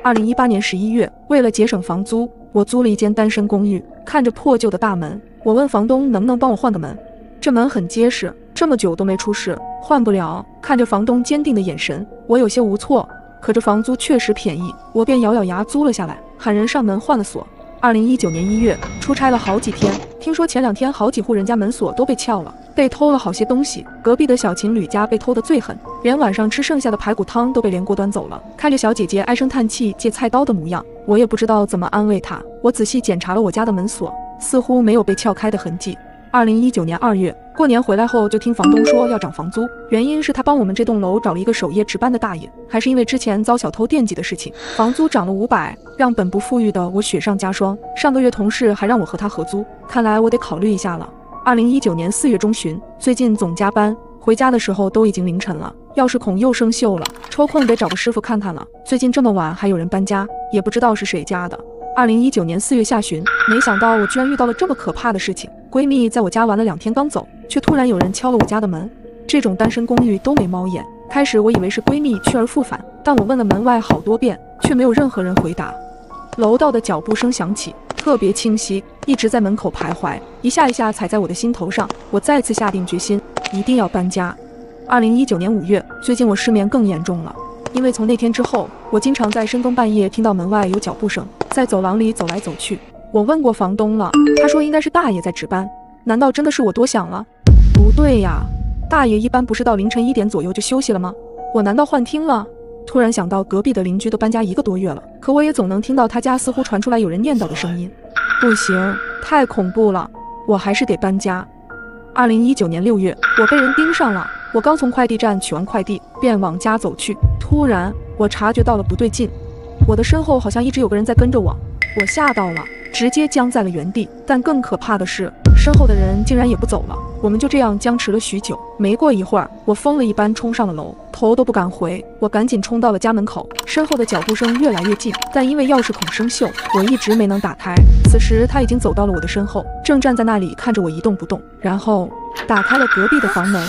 2018年11月，为了节省房租，我租了一间单身公寓。看着破旧的大门，我问房东能不能帮我换个门。这门很结实，这么久都没出事，换不了。看着房东坚定的眼神，我有些无措。可这房租确实便宜，我便咬咬牙租了下来，喊人上门换了锁。2019年1月，出差了好几天，听说前2天好几户人家门锁都被撬了，被偷了好些东西。隔壁的小情侣家被偷得最狠，连晚上吃剩下的排骨汤都被连锅端走了。看着小姐姐唉声叹气借菜刀的模样，我也不知道怎么安慰她。我仔细检查了我家的门锁，似乎没有被撬开的痕迹。2019年2月，过年回来后就听房东说要涨房租，原因是他帮我们这栋楼找了一个守夜值班的大爷，还是因为之前遭小偷惦记的事情，房租涨了500，让本不富裕的我雪上加霜。上个月同事还让我和他合租，看来我得考虑一下了。2019年4月中旬，最近总加班，回家的时候都已经凌晨了，钥匙孔又生锈了，抽空得找个师傅看看了。最近这么晚还有人搬家，也不知道是谁家的。2019年4月下旬，没想到我居然遇到了这么可怕的事情。闺蜜在我家玩了2天刚走，却突然有人敲了我家的门。这种单身公寓都没猫眼，开始我以为是闺蜜去而复返，但我问了门外好多遍，却没有任何人回答。楼道的脚步声响起，特别清晰，一直在门口徘徊，一下一下踩在我的心头上。我再次下定决心，一定要搬家。2019年5月，最近我失眠更严重了，因为从那天之后，我经常在深更半夜听到门外有脚步声，在走廊里走来走去。我问过房东了，他说应该是大爷在值班。难道真的是我多想了？不对呀，大爷一般不是到凌晨1点左右就休息了吗？我难道幻听了？突然想到隔壁的邻居都搬家1个多月了，可我也总能听到他家似乎传出来有人念叨的声音。不行，太恐怖了，我还是得搬家。2019年6月，我被人盯上了。我刚从快递站取完快递，便往家走去。突然，我察觉到了不对劲，我的身后好像一直有个人在跟着我。我吓到了，直接僵在了原地。但更可怕的是，身后的人竟然也不走了。我们就这样僵持了许久。没过一会儿，我疯了一般冲上了楼，头都不敢回。我赶紧冲到了家门口，身后的脚步声越来越近，但因为钥匙孔生锈，我一直没能打开。此时他已经走到了我的身后，正站在那里看着我一动不动，然后打开了隔壁的房门。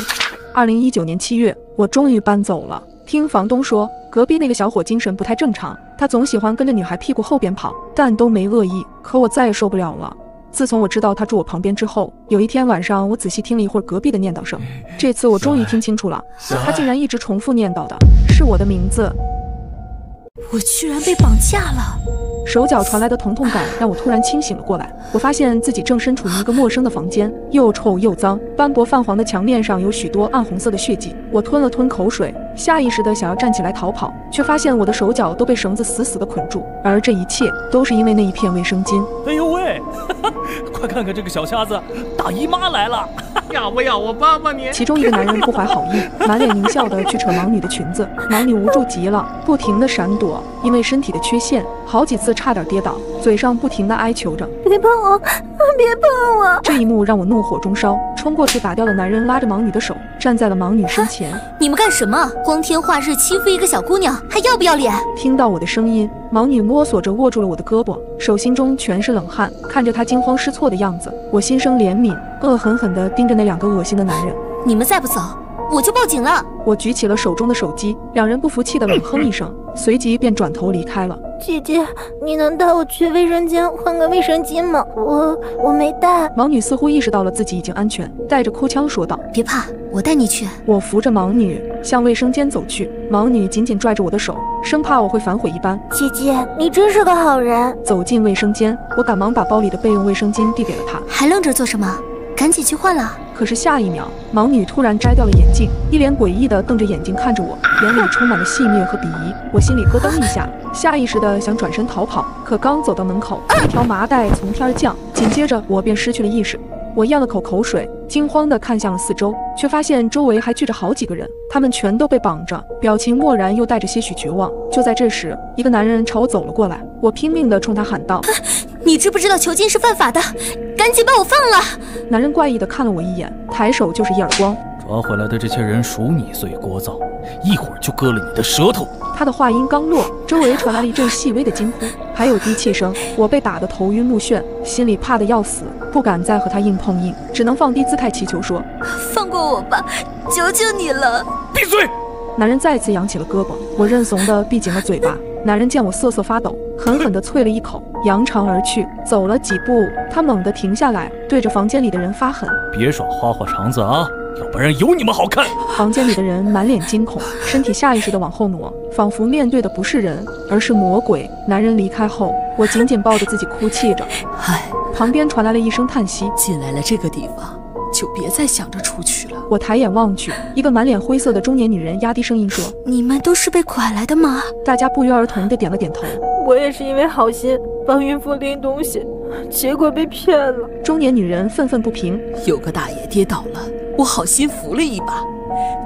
2019年7月，我终于搬走了。听房东说，隔壁那个小伙精神不太正常，他总喜欢跟着女孩屁股后边跑，但都没恶意。可我再也受不了了。自从我知道他住我旁边之后，有一天晚上我仔细听了一会儿隔壁的念叨声，这次我终于听清楚了，他竟然一直重复念叨的是我的名字。我居然被绑架了！手脚传来的疼痛感让我突然清醒了过来。我发现自己正身处于一个陌生的房间，又臭又脏，斑驳泛黄的墙面上有许多暗红色的血迹。我吞了吞口水，下意识的想要站起来逃跑，却发现我的手脚都被绳子死死的捆住，而这一切都是因为那一片卫生巾。哎呦喂，快看看这个小瞎子，大姨妈来了！要不要我帮帮你？其中一个男人不怀好意，满脸狞笑的去扯盲女的裙子，盲女无助极了，不停的闪躲，因为身体的缺陷，好几次差点跌倒，嘴上不停的哀求着：“别碰我，别碰我！”这一幕让我怒火中烧，冲过去打掉了男人，拉着盲女的手，站在了盲女身前。你们干什么？光天化日欺负一个小姑娘，还要不要脸？听到我的声音，盲女摸索着握住了我的胳膊，手心中全是冷汗。看着她惊慌失措的样子，我心生怜悯，恶狠狠地盯着那2个恶心的男人。你们再不走，我就报警了！我举起了手中的手机，两人不服气的冷哼一声，随即便转头离开了。姐姐，你能带我去卫生间换个卫生巾吗？我没带。盲女似乎意识到了自己已经安全，带着哭腔说道：“别怕，我带你去。”我扶着盲女向卫生间走去，盲女紧紧拽着我的手，生怕我会反悔一般。姐姐，你真是个好人。走进卫生间，我赶忙把包里的备用卫生巾递给了她。还愣着做什么？赶紧去换了。可是下一秒，盲女突然摘掉了眼镜，一脸诡异地瞪着眼睛看着我，眼里充满了戏谑和鄙夷。我心里咯噔一下，下意识地想转身逃跑，可刚走到门口，一条麻袋从天而降，紧接着我便失去了意识。我咽了口口水，惊慌地看向了四周，却发现周围还聚着好几个人，他们全都被绑着，表情漠然又带着些许绝望。就在这时，一个男人朝我走了过来，我拼命地冲他喊道：“你知不知道囚禁是犯法的？赶紧把我放了！”男人怪异地看了我一眼，抬手就是一耳光。抓回来的这些人属你最聒噪，一会儿就割了你的舌头。他的话音刚落，周围传来了一阵细微的惊呼，还有低气声。我被打得头晕目眩，心里怕得要死，不敢再和他硬碰硬，只能放低姿态祈求说：“放过我吧，求求你了！”闭嘴！男人再次扬起了胳膊，我认怂地闭紧了嘴巴。男人见我瑟瑟发抖，狠狠地啐了一口，扬长而去。走了几步，他猛地停下来，对着房间里的人发狠：别耍花花肠子啊，要不然有你们好看！房间里的人满脸惊恐，身体下意识地往后挪，仿佛面对的不是人，而是魔鬼。男人离开后，我紧紧抱着自己哭泣着。唉，旁边传来了一声叹息。进来了这个地方，就别再想着出去了。我抬眼望去，一个满脸灰色的中年女人压低声音说：“你们都是被拐来的吗？”大家不约而同地点了点头。我也是因为好心帮孕妇拎东西，结果被骗了。中年女人愤愤不平：“有个大爷跌倒了，我好心扶了一把，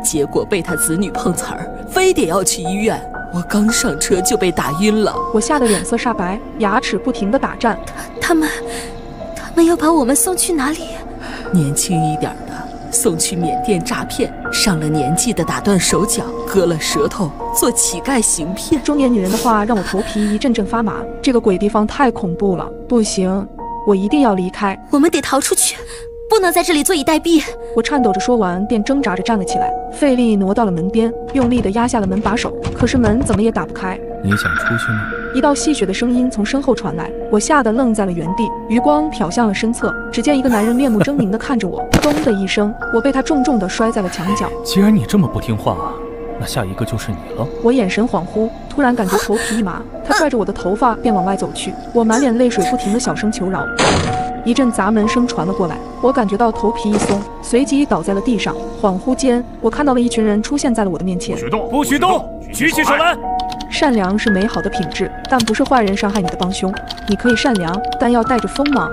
结果被他子女碰瓷儿，非得要去医院。我刚上车就被打晕了。”我吓得脸色煞白，牙齿不停地打颤。他们要把我们送去哪里？年轻一点的送去缅甸诈骗，上了年纪的打断手脚，割了舌头，做乞丐行骗。中年女人的话让我头皮一阵阵发麻，这个鬼地方太恐怖了，不行，我一定要离开。我们得逃出去，不能在这里坐以待毙。我颤抖着说完，便挣扎着站了起来，费力挪到了门边，用力地压下了门把手，可是门怎么也打不开。你想出去吗？一道戏谑的声音从身后传来，我吓得愣在了原地，余光瞟向了身侧，只见一个男人面目狰狞地看着我，咚的一声，我被他重重地摔在了墙角。既然你这么不听话，那下一个就是你了。我眼神恍惚，突然感觉头皮一麻，他拽着我的头发便往外走去，我满脸泪水不停地小声求饶。一阵砸门声传了过来，我感觉到头皮一松，随即倒在了地上。恍惚间，我看到了一群人出现在了我的面前。不许动！举起手来！善良是美好的品质，但不是坏人伤害你的帮凶。你可以善良，但要带着锋芒。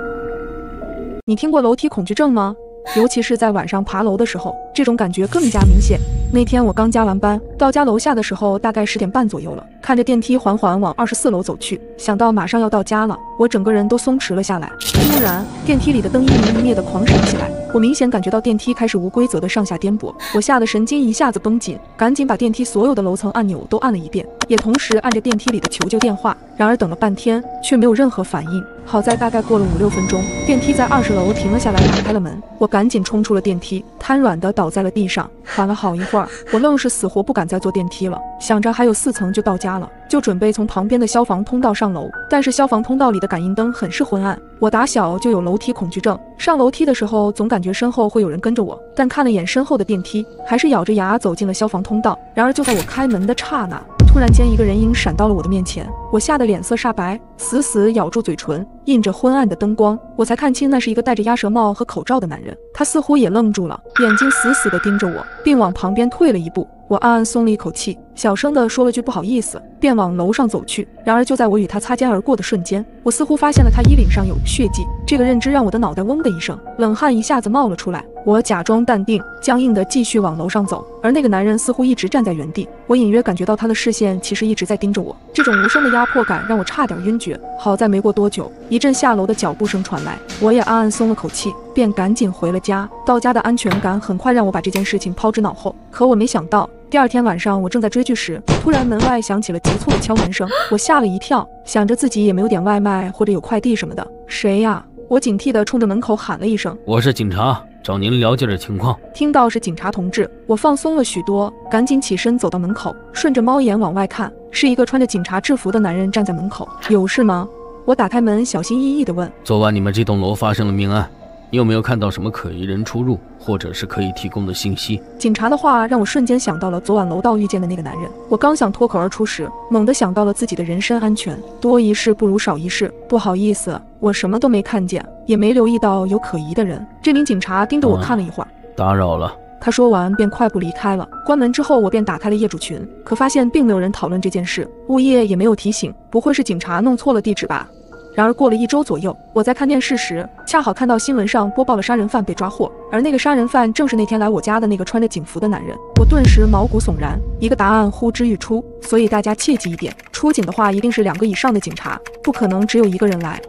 你听过楼梯恐惧症吗？尤其是在晚上爬楼的时候，这种感觉更加明显。那天我刚加完班，到家楼下的时候大概10点半左右了，看着电梯缓缓往24楼走去，想到马上要到家了，我整个人都松弛了下来。突然，电梯里的灯一明一灭的狂闪起来，我明显感觉到电梯开始无规则的上下颠簸，我吓得神经一下子绷紧，赶紧把电梯所有的楼层按钮都按了一遍，也同时按着电梯里的求救电话。然而等了半天，却没有任何反应。好在大概过了5-6分钟，电梯在20楼停了下来，打开了门，我赶紧冲出了电梯，瘫软的倒在了地上。缓了好一会儿，我愣是死活不敢再坐电梯了，想着还有4层就到家了，就准备从旁边的消防通道上楼，但是消防通道里的感应灯很是昏暗。我打小就有楼梯恐惧症，上楼梯的时候总感觉身后会有人跟着我，但看了眼身后的电梯，还是咬着牙走进了消防通道。然而就在我开门的刹那，突然间一个人影闪到了我的面前，我吓得脸色煞白，死死咬住嘴唇，映着昏暗的灯光，我才看清那是一个戴着鸭舌帽和口罩的男人。他似乎也愣住了，眼睛死死地盯着我，并往旁边退了一步。我暗暗松了一口气，小声地说了句不好意思，便往楼上走去。然而就在我与他擦肩而过的瞬间，我似乎发现了他衣领上有血迹，这个认知让我的脑袋嗡的一声，冷汗一下子冒了出来。我假装淡定，僵硬地继续往楼上走，而那个男人似乎一直站在原地，我隐约感觉到他的视线其实一直在盯着我，这种无声的压迫感让我差点晕厥。好在没过多久，一阵下楼的脚步声传来，我也暗暗松了口气，便赶紧回了家。到家的安全感很快让我把这件事情抛之脑后，可我没想到第2天晚上，我正在追剧时，突然门外响起了急促的敲门声，我吓了一跳，想着自己也没有点外卖或者有快递什么的。谁呀？我警惕地冲着门口喊了一声：“我是警察，找您了解点情况。”听到是警察同志，我放松了许多，赶紧起身走到门口，顺着猫眼往外看，是一个穿着警察制服的男人站在门口。有事吗？我打开门，小心翼翼地问。昨晚你们这栋楼发生了命案，你有没有看到什么可疑人出入，或者是可以提供的信息？警察的话让我瞬间想到了昨晚楼道遇见的那个男人。我刚想脱口而出时，猛地想到了自己的人身安全，多一事不如少一事。不好意思，我什么都没看见，也没留意到有可疑的人。这名警察盯着我看了一会儿，打扰了。他说完便快步离开了。关门之后，我便打开了业主群，可发现并没有人讨论这件事，物业也没有提醒，不会是警察弄错了地址吧？然而过了1周左右，我在看电视时，恰好看到新闻上播报了杀人犯被抓获，而那个杀人犯正是那天来我家的那个穿着警服的男人。我顿时毛骨悚然，一个答案呼之欲出。所以大家切记一点，出警的话一定是2个以上的警察，不可能只有1个人来。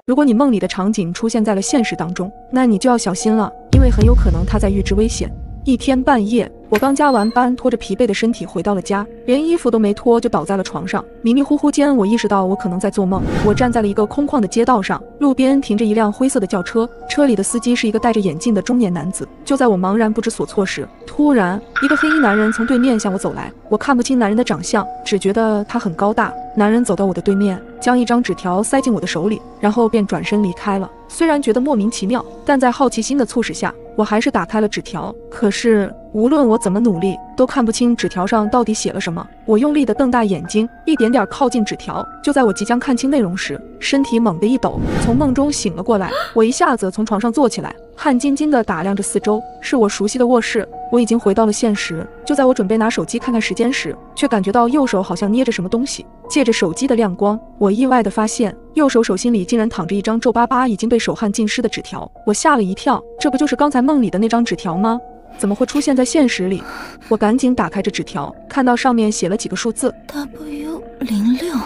如果你梦里的场景出现在了现实当中，那你就要小心了，因为很有可能他在预知危险。1天半夜，我刚加完班，拖着疲惫的身体回到了家，连衣服都没脱就倒在了床上。迷迷糊糊间，我意识到我可能在做梦。我站在了一个空旷的街道上，路边停着一辆灰色的轿车，车里的司机是一个戴着眼镜的中年男子。就在我茫然不知所措时，突然一个黑衣男人从对面向我走来。我看不清男人的长相，只觉得他很高大。男人走到我的对面，将一张纸条塞进我的手里，然后便转身离开了。虽然觉得莫名其妙，但在好奇心的促使下，我还是打开了纸条。可是无论我怎么努力，都看不清纸条上到底写了什么。我用力地瞪大眼睛，一点点靠近纸条。就在我即将看清内容时，身体猛地一抖，从梦中醒了过来。我一下子从床上坐起来，汗津津地打量着四周，是我熟悉的卧室。我已经回到了现实。就在我准备拿手机看看时间时，却感觉到右手好像捏着什么东西。借着手机的亮光，我意外地发现右手手心里竟然躺着一张皱巴巴、已经被手汗浸湿的纸条。我吓了一跳，这不就是刚才梦里的那张纸条吗？怎么会出现在现实里？我赶紧打开这纸条，看到上面写了几个数字 W06，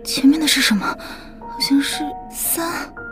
前面的是什么？好像是3。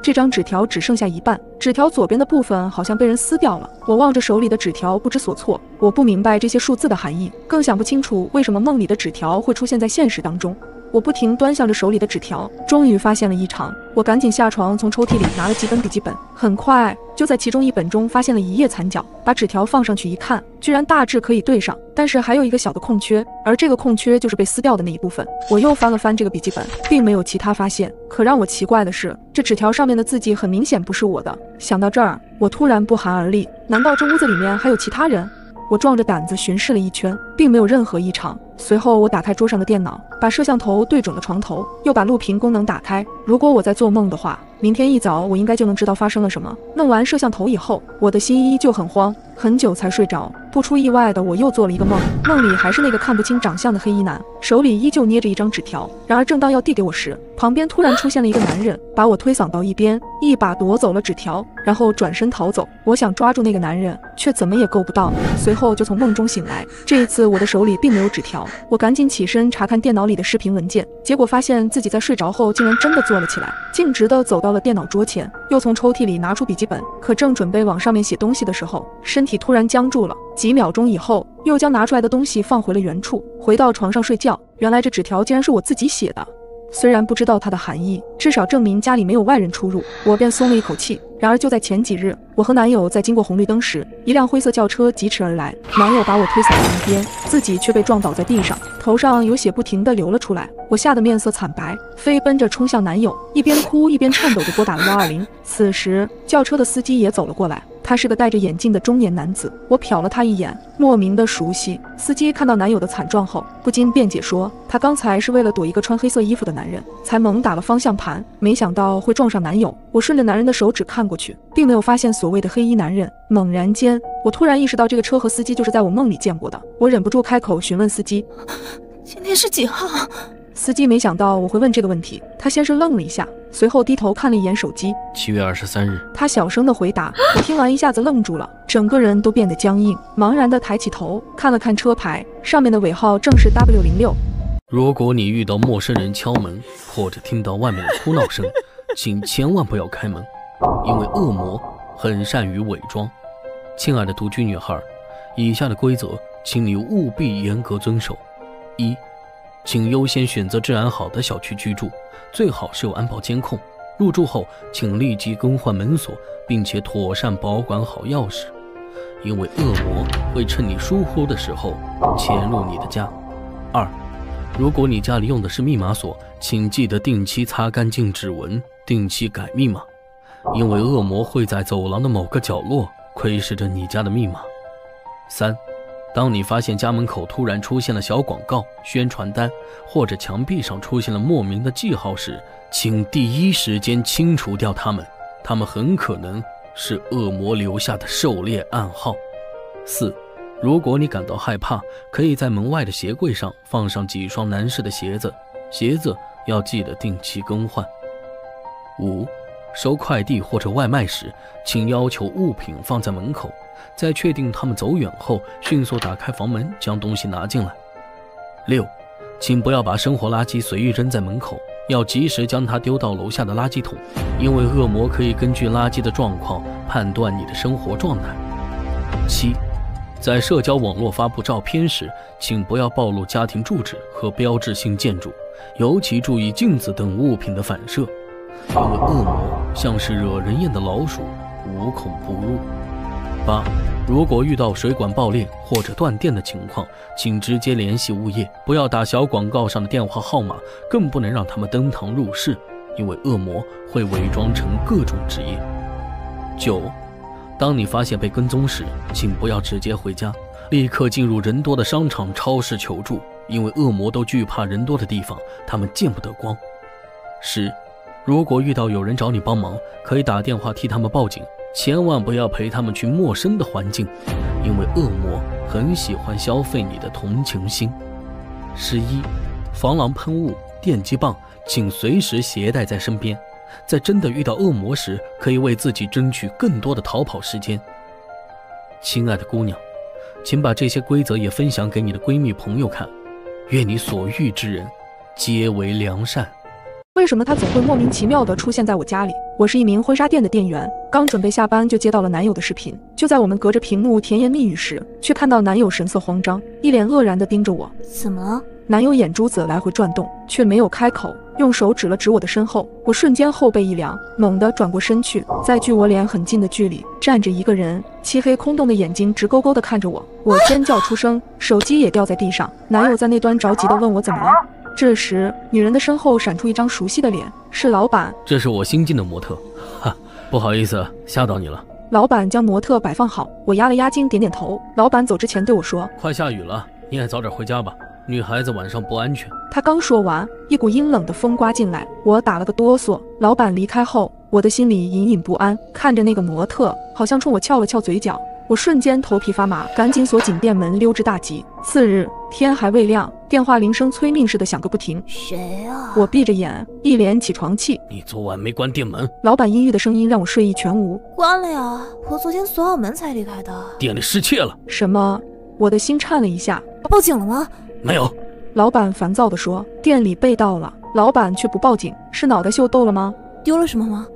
这张纸条只剩下一半，纸条左边的部分好像被人撕掉了。我望着手里的纸条，不知所措。我不明白这些数字的含义，更想不清楚为什么梦里的纸条会出现在现实当中。我不停端详着手里的纸条，终于发现了异常。我赶紧下床，从抽屉里拿了几本笔记本，很快就在其中一本中发现了一页残角。把纸条放上去一看，居然大致可以对上，但是还有一个小的空缺，而这个空缺就是被撕掉的那一部分。我又翻了翻这个笔记本，并没有其他发现。可让我奇怪的是，这纸条上面的字迹很明显不是我的。想到这儿，我突然不寒而栗，难道这屋子里面还有其他人？我壮着胆子巡视了一圈，并没有任何异常。随后我打开桌上的电脑，把摄像头对准了床头，又把录屏功能打开。如果我在做梦的话，明天一早我应该就能知道发生了什么。弄完摄像头以后，我的心依旧很慌，很久才睡着。不出意外的，我又做了一个梦，梦里还是那个看不清长相的黑衣男，手里依旧捏着一张纸条。然而正当要递给我时，旁边突然出现了一个男人，把我推搡到一边，一把夺走了纸条，然后转身逃走。我想抓住那个男人，却怎么也够不到。随后就从梦中醒来，这一次我的手里并没有纸条。我赶紧起身查看电脑里的视频文件，结果发现自己在睡着后竟然真的坐了起来，径直地走到了电脑桌前，又从抽屉里拿出笔记本。可正准备往上面写东西的时候，身体突然僵住了。几秒钟以后，又将拿出来的东西放回了原处，回到床上睡觉。原来这纸条竟然是我自己写的。虽然不知道它的含义，至少证明家里没有外人出入，我便松了一口气。然而就在前几日，我和男友在经过红绿灯时，一辆灰色轿车疾驰而来，男友把我推搡到一边，自己却被撞倒在地上，头上有血不停地流了出来。我吓得面色惨白，飞奔着冲向男友，一边哭一边颤抖着拨打了120。此时轿车的司机也走了过来，他是个戴着眼镜的中年男子。我瞟了他一眼，莫名的熟悉。司机看到男友的惨状后，不禁辩解说，他刚才是为了躲一个穿黑色衣服的男人，才猛打了方向盘，没想到会撞上男友。我顺着男人的手指看过去，并没有发现所谓的黑衣男人。猛然间，我突然意识到这个车和司机就是在我梦里见过的。我忍不住开口询问司机，今天是几号？司机没想到我会问这个问题，他先是愣了一下，随后低头看了一眼手机。7月23日，他小声的回答。我听完一下子愣住了，整个人都变得僵硬，茫然的抬起头看了看车牌，上面的尾号正是 W06。如果你遇到陌生人敲门，或者听到外面的哭闹声，请千万不要开门，因为恶魔很善于伪装。亲爱的独居女孩，以下的规则请你务必严格遵守。1. 请优先选择治安好的小区居住，最好是有安保监控。入住后请立即更换门锁，并且妥善保管好钥匙，因为恶魔会趁你疏忽的时候潜入你的家。2. 如果你家里用的是密码锁，请记得定期擦干净指纹，定期改密码，因为恶魔会在走廊的某个角落窥视着你家的密码。3. 当你发现家门口突然出现了小广告、宣传单，或者墙壁上出现了莫名的记号时，请第一时间清除掉它们，它们很可能是恶魔留下的狩猎暗号。4. 如果你感到害怕，可以在门外的鞋柜上放上几双男士的鞋子，鞋子要记得定期更换。5. 收快递或者外卖时，请要求物品放在门口，在确定他们走远后，迅速打开房门将东西拿进来。6. 请不要把生活垃圾随意扔在门口，要及时将它丢到楼下的垃圾桶，因为恶魔可以根据垃圾的状况判断你的生活状态。7. 在社交网络发布照片时，请不要暴露家庭住址和标志性建筑，尤其注意镜子等物品的反射，因为恶魔像是惹人厌的老鼠，无孔不入。8. 如果遇到水管爆裂或者断电的情况，请直接联系物业，不要打小广告上的电话号码，更不能让他们登堂入室，因为恶魔会伪装成各种职业。9. 当你发现被跟踪时，请不要直接回家，立刻进入人多的商场、超市求助，因为恶魔都惧怕人多的地方，他们见不得光。10. 如果遇到有人找你帮忙，可以打电话替他们报警，千万不要陪他们去陌生的环境，因为恶魔很喜欢消费你的同情心。11. 防狼喷雾、电击棒请随时携带在身边，在真的遇到恶魔时，可以为自己争取更多的逃跑时间。亲爱的姑娘，请把这些规则也分享给你的闺蜜朋友看，愿你所遇之人皆为良善。为什么他总会莫名其妙地出现在我家里？我是一名婚纱店的店员，刚准备下班就接到了男友的视频。就在我们隔着屏幕甜言蜜语时，却看到男友神色慌张，一脸愕然地盯着我。怎么了？男友眼珠子来回转动，却没有开口，用手指了指我的身后。我瞬间后背一凉，猛地转过身去，在距我脸很近的距离站着一个人，漆黑空洞的眼睛直勾勾地看着我。我尖叫出声，手机也掉在地上。男友在那端着急地问我怎么了。这时，女人的身后闪出一张熟悉的脸，是老板。这是我新进的模特，不好意思，吓到你了。老板将模特摆放好，我压了压惊，点点头。老板走之前对我说：“快下雨了，你也早点回家吧，女孩子晚上不安全。”他刚说完，一股阴冷的风刮进来，我打了个哆嗦。老板离开后，我的心里隐隐不安，看着那个模特，好像冲我翘了翘嘴角。我瞬间头皮发麻，赶紧锁紧店门，溜之大吉。次日天还未亮，电话铃声催命似的响个不停。谁啊？我闭着眼，一脸起床气。你昨晚没关店门。老板阴郁的声音让我睡意全无。关了呀，我昨天锁好门才离开的。店里失窃了。什么？我的心颤了一下。报警了吗？没有。老板烦躁地说，店里被盗了。老板却不报警，是脑袋秀逗了吗？丢了什么吗？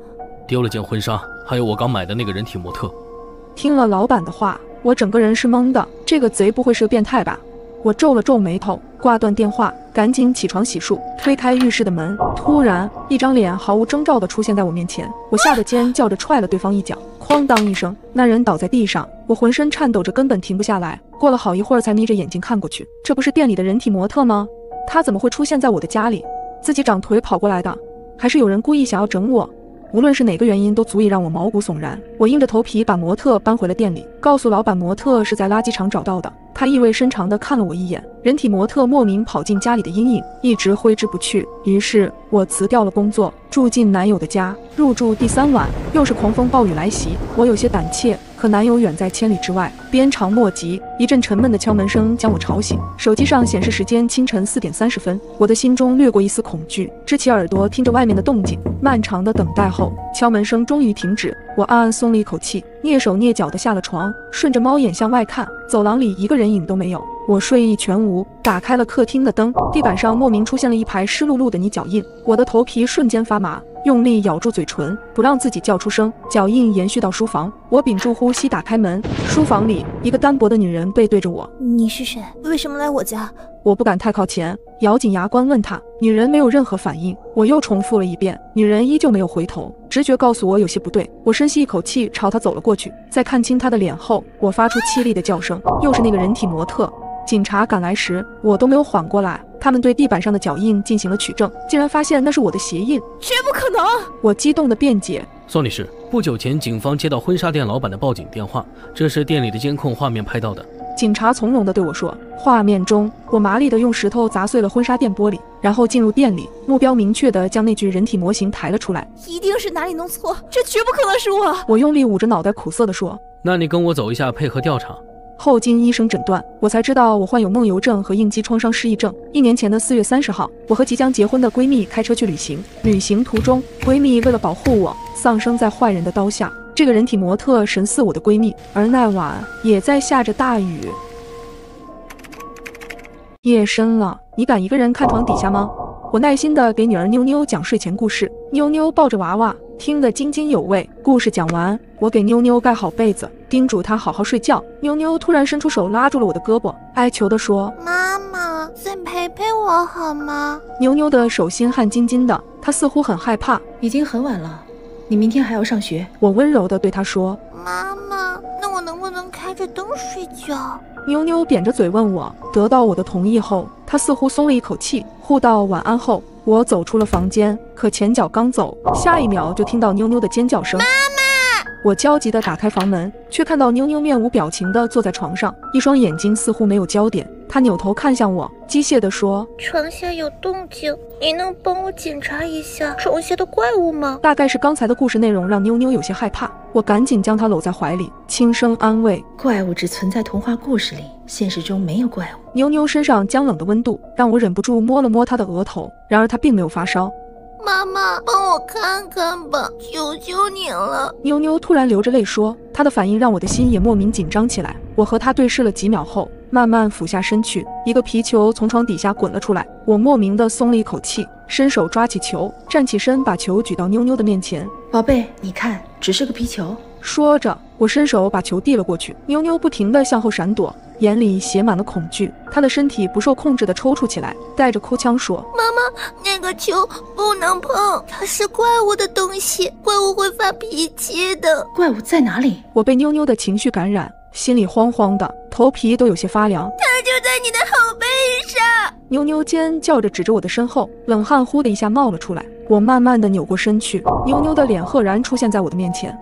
丢了件婚纱，还有我刚买的那个人体模特。听了老板的话，我整个人是懵的。这个贼不会是个变态吧？我皱了皱眉头，挂断电话，赶紧起床洗漱，推开浴室的门。突然，一张脸毫无征兆地出现在我面前，我吓得尖叫着踹了对方一脚，哐当一声，那人倒在地上。我浑身颤抖着，根本停不下来。过了好一会儿，才眯着眼睛看过去，这不是店里的人体模特吗？他怎么会出现在我的家里？自己长腿跑过来的，还是有人故意想要整我？无论是哪个原因，都足以让我毛骨悚然。我硬着头皮把模特搬回了店里，告诉老板模特是在垃圾场找到的。他意味深长地看了我一眼，人体模特莫名跑进家里的阴影一直挥之不去。于是我辞掉了工作，住进男友的家。入住第3晚，又是狂风暴雨来袭，我有些胆怯，可男友远在千里之外，鞭长莫及。一阵沉闷的敲门声将我吵醒，手机上显示时间清晨4点30分，我的心中掠过一丝恐惧，支起耳朵听着外面的动静。漫长的等待后，敲门声终于停止，我暗暗松了一口气，蹑手蹑脚地下了床，顺着猫眼向外看，走廊里一个人影都没有。我睡意全无，打开了客厅的灯，地板上莫名出现了一排湿漉漉的泥脚印，我的头皮瞬间发麻，用力咬住嘴唇，不让自己叫出声。脚印延续到书房，我屏住呼吸打开门，书房里一个单薄的女人背对着我。你是谁？为什么来我家？我不敢太靠前，咬紧牙关问她。女人没有任何反应，我又重复了一遍，女人依旧没有回头。直觉告诉我有些不对，我深吸一口气，朝她走了过去。在看清她的脸后，我发出凄厉的叫声，又是那个人体模特。警察赶来时，我都没有缓过来，他们对地板上的脚印进行了取证，竟然发现那是我的鞋印。绝不可能！我激动地辩解。宋女士，不久前警方接到婚纱店老板的报警电话，这是店里的监控画面拍到的。警察从容地对我说。画面中，我麻利地用石头砸碎了婚纱店玻璃，然后进入店里，目标明确地将那具人体模型抬了出来。一定是哪里弄错，这绝不可能是我！我用力捂着脑袋，苦涩地说。那你跟我走一下，配合调查。后经医生诊断，我才知道我患有梦游症和应激创伤失忆症。1年前的4月30号，我和即将结婚的闺蜜开车去旅行，旅行途中，闺蜜为了保护我，丧生在坏人的刀下。这个人体模特神似我的闺蜜，而那晚也在下着大雨。夜深了，你敢一个人看床底下吗？我耐心地给女儿妞妞讲睡前故事，妞妞抱着娃娃，听得津津有味。故事讲完，我给妞妞盖好被子，叮嘱她好好睡觉。妞妞突然伸出手拉住了我的胳膊，哀求地说：妈妈，再陪陪我好吗？妞妞的手心汗津津的，她似乎很害怕。已经很晚了，你明天还要上学。我温柔地对她说：妈妈，那我能不能开着灯睡觉？妞妞扁着嘴问我。得到我的同意后，她似乎松了一口气。互道晚安后，我走出了房间，可前脚刚走，下一秒就听到妞妞的尖叫声。妈妈！我焦急地打开房门，却看到妞妞面无表情地坐在床上，一双眼睛似乎没有焦点。她扭头看向我，机械地说：床下有动静，你能帮我检查一下床下的怪物吗？大概是刚才的故事内容让妞妞有些害怕，我赶紧将她搂在怀里，轻声安慰：怪物只存在童话故事里，现实中没有怪物。妞妞身上僵冷的温度让我忍不住摸了摸她的额头，然而她并没有发烧。妈妈，帮我看看吧，求求你了。妞妞突然流着泪说，她的反应让我的心也莫名紧张起来。我和她对视了几秒后，慢慢俯下身去，一个皮球从床底下滚了出来，我莫名的松了一口气，伸手抓起球，站起身把球举到妞妞的面前。宝贝，你看，只是个皮球。说着，我伸手把球递了过去，妞妞不停地向后闪躲，眼里写满了恐惧，她的身体不受控制地抽搐起来，带着哭腔说：妈妈，那个球不能碰，它是怪物的东西，怪物会发脾气的。怪物在哪里？我被妞妞的情绪感染，心里慌慌的，头皮都有些发凉。它就在你的后背上！妞妞尖叫着指着我的身后，冷汗呼的一下冒了出来。我慢慢的扭过身去，妞妞的脸赫然出现在我的面前。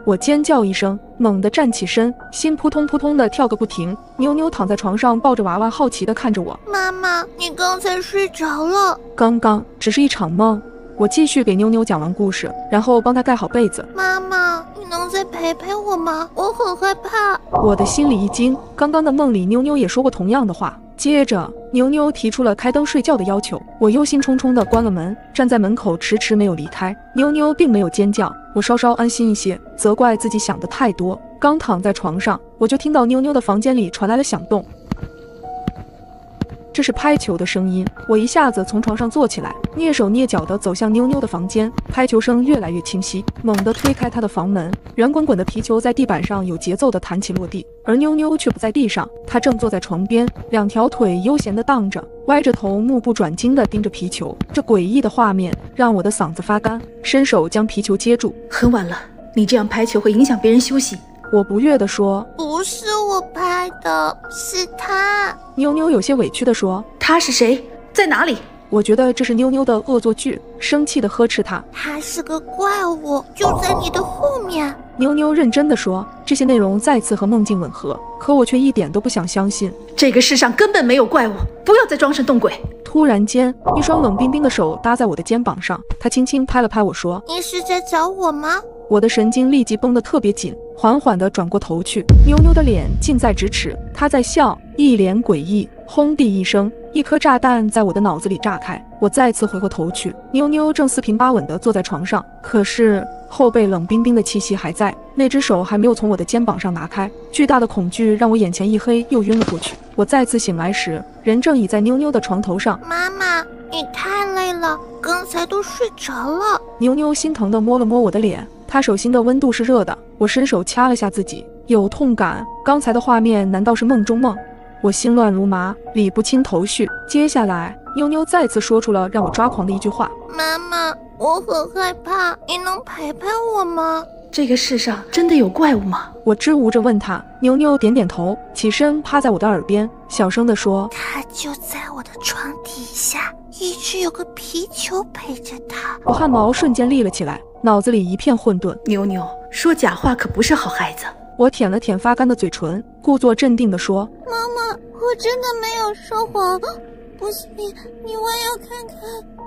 我尖叫一声，猛地站起身，心扑通扑通的跳个不停。妞妞躺在床上抱着娃娃，好奇的看着我。妈妈，你刚才睡着了？刚刚只是一场梦。我继续给妞妞讲完故事，然后帮她盖好被子。妈妈，你能再陪陪我吗？我很害怕。我的心里一惊，刚刚的梦里妞妞也说过同样的话。接着妞妞提出了开灯睡觉的要求，我忧心忡忡地关了门，站在门口迟迟没有离开。妞妞并没有尖叫，我稍稍安心一些，责怪自己想得太多。刚躺在床上，我就听到妞妞的房间里传来了响动，这是拍球的声音。我一下子从床上坐起来，蹑手蹑脚地走向妞妞的房间，拍球声越来越清晰，猛地推开她的房门，圆滚滚的皮球在地板上有节奏地弹起落地，而妞妞却不在地上，她正坐在床边，两条腿悠闲地荡着，歪着头，目不转睛地盯着皮球。这诡异的画面让我的嗓子发干，伸手将皮球接住。很晚了，你这样拍球会影响别人休息。我不悦地说：不是我拍的，是他。妞妞有些委屈地说：他是谁？在哪里？我觉得这是妞妞的恶作剧，生气地呵斥她。他是个怪物，就在你的后面。妞妞认真地说，这些内容再次和梦境吻合，可我却一点都不想相信。这个世上根本没有怪物，不要再装神弄鬼。突然间，一双冷冰冰的手搭在我的肩膀上，她轻轻拍了拍我说：你是在找我吗？我的神经立即绷得特别紧，缓缓地转过头去，妞妞的脸近在咫尺，她在笑，一脸诡异。轰地一声，一颗炸弹在我的脑子里炸开。我再次回过头去，妞妞正四平八稳地坐在床上，可是后背冷冰冰的气息还在，那只手还没有从我的肩膀上拿开。巨大的恐惧让我眼前一黑，又晕了过去。我再次醒来时，人正倚在妞妞的床头上。妈妈，你太累了，刚才都睡着了。妞妞心疼地摸了摸我的脸，她手心的温度是热的。我伸手掐了下自己，有痛感。刚才的画面难道是梦中梦？我心乱如麻，理不清头绪。接下来，妞妞再次说出了让我抓狂的一句话：妈妈，我很害怕，你能陪陪我吗？这个世上真的有怪物吗？我支吾着问她。妞妞点点头，起身趴在我的耳边，小声地说：他就在我的床底下，一直有个皮球陪着他。我汗毛瞬间立了起来，脑子里一片混沌。妞妞，说假话可不是好孩子。我舔了舔发干的嘴唇，故作镇定地说：妈妈，我真的没有说谎，不信你弯腰看看。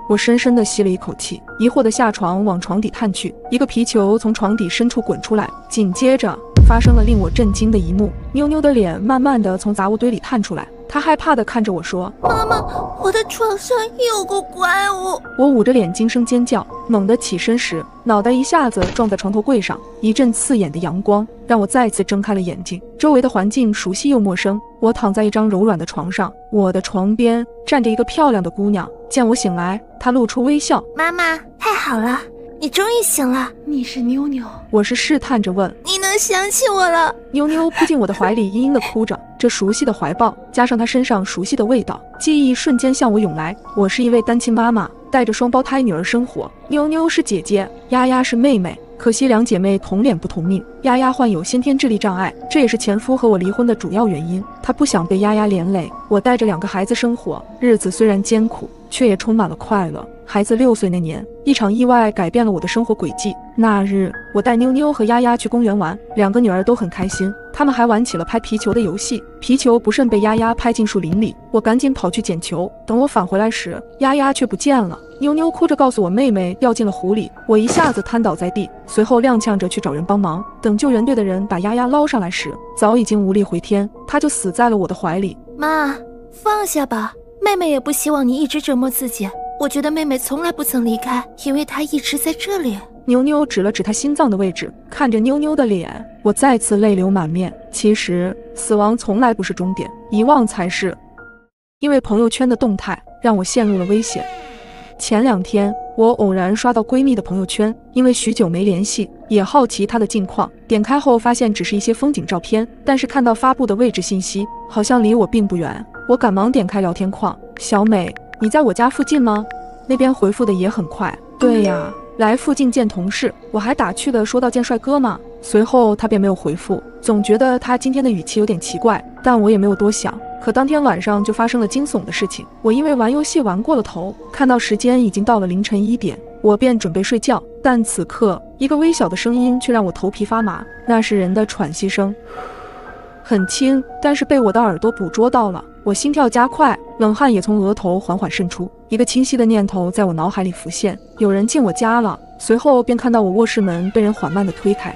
我深深地吸了一口气，疑惑地下床往床底探去，一个皮球从床底深处滚出来，紧接着发生了令我震惊的一幕，妞妞的脸慢慢地从杂物堆里探出来，她害怕地看着我说：妈妈，我的床上有个怪物。我捂着脸惊声尖叫，猛地起身时，脑袋一下子撞在床头柜上，一阵刺眼的阳光让我再次睁开了眼睛，周围的环境熟悉又陌生。我躺在一张柔软的床上，我的床边站着一个漂亮的姑娘，见我醒来，她露出微笑。妈妈，太好了，你终于醒了。你是妞妞？我是试探着问。你能想起我了？妞妞扑进我的怀里，嘤嘤地哭着。这熟悉的怀抱，加上她身上熟悉的味道，记忆瞬间向我涌来。我是一位单亲妈妈，带着双胞胎女儿生活。妞妞是姐姐，丫丫是妹妹。可惜两姐妹同脸不同命，丫丫患有先天智力障碍，这也是前夫和我离婚的主要原因。她不想被丫丫连累。我带着2个孩子生活，日子虽然艰苦，却也充满了快乐。孩子6岁那年，一场意外改变了我的生活轨迹。那日，我带妞妞和丫丫去公园玩，2个女儿都很开心，她们还玩起了拍皮球的游戏。皮球不慎被丫丫拍进树林里，我赶紧跑去捡球。等我返回来时，丫丫却不见了。妞妞哭着告诉我妹妹掉进了湖里，我一下子瘫倒在地，随后踉跄着去找人帮忙。等救援队的人把丫丫捞上来时，早已经无力回天，她就死在了我的怀里。妈，放下吧，妹妹也不希望你一直折磨自己。我觉得妹妹从来不曾离开，因为她一直在这里。妞妞指了指她心脏的位置，看着妞妞的脸，我再次泪流满面。其实，死亡从来不是终点，遗忘才是。因为朋友圈的动态让我陷入了危险。前2天，我偶然刷到闺蜜的朋友圈，因为许久没联系，也好奇她的近况。点开后发现只是一些风景照片，但是看到发布的位置信息，好像离我并不远。我赶忙点开聊天框，小美，你在我家附近吗？那边回复的也很快，对呀，来附近见同事。我还打趣的说到见帅哥吗？随后他便没有回复，总觉得他今天的语气有点奇怪，但我也没有多想。可当天晚上就发生了惊悚的事情，我因为玩游戏玩过了头，看到时间已经到了凌晨1点，我便准备睡觉。但此刻一个微小的声音却让我头皮发麻，那是人的喘息声，很轻，但是被我的耳朵捕捉到了。我心跳加快，冷汗也从额头缓缓渗出。一个清晰的念头在我脑海里浮现，有人进我家了。随后便看到我卧室门被人缓慢地推开，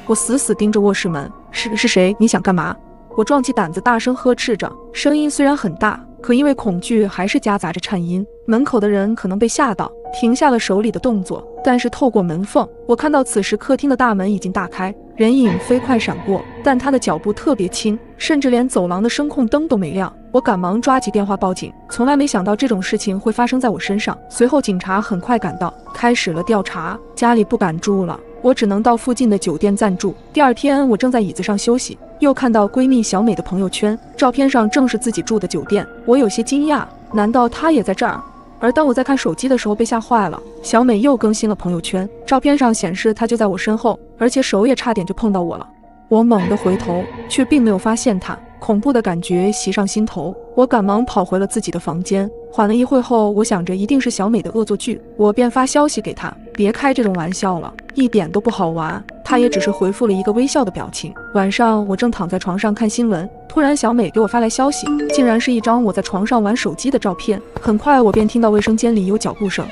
我死死盯着卧室门，是谁？你想干嘛？我壮起胆子大声呵斥着，声音虽然很大，可因为恐惧还是夹杂着颤音。门口的人可能被吓到，停下了手里的动作，但是透过门缝，我看到此时客厅的大门已经大开，人影飞快闪过，但他的脚步特别轻，甚至连走廊的声控灯都没亮。我赶忙抓起电话报警，从来没想到这种事情会发生在我身上。随后警察很快赶到，开始了调查。家里不敢住了，我只能到附近的酒店暂住。第2天，我正在椅子上休息，又看到闺蜜小美的朋友圈，照片上正是自己住的酒店。我有些惊讶，难道她也在这儿？而当我在看手机的时候被吓坏了，小美又更新了朋友圈，照片上显示她就在我身后，而且手也差点就碰到我了。我猛地回头，却并没有发现她，恐怖的感觉袭上心头。我赶忙跑回了自己的房间，缓了一会后，我想着一定是小美的恶作剧，我便发消息给她，别开这种玩笑了，一点都不好玩。她也只是回复了一个微笑的表情。晚上我正躺在床上看新闻，突然小美给我发来消息，竟然是一张我在床上玩手机的照片。很快我便听到卫生间里有脚步声，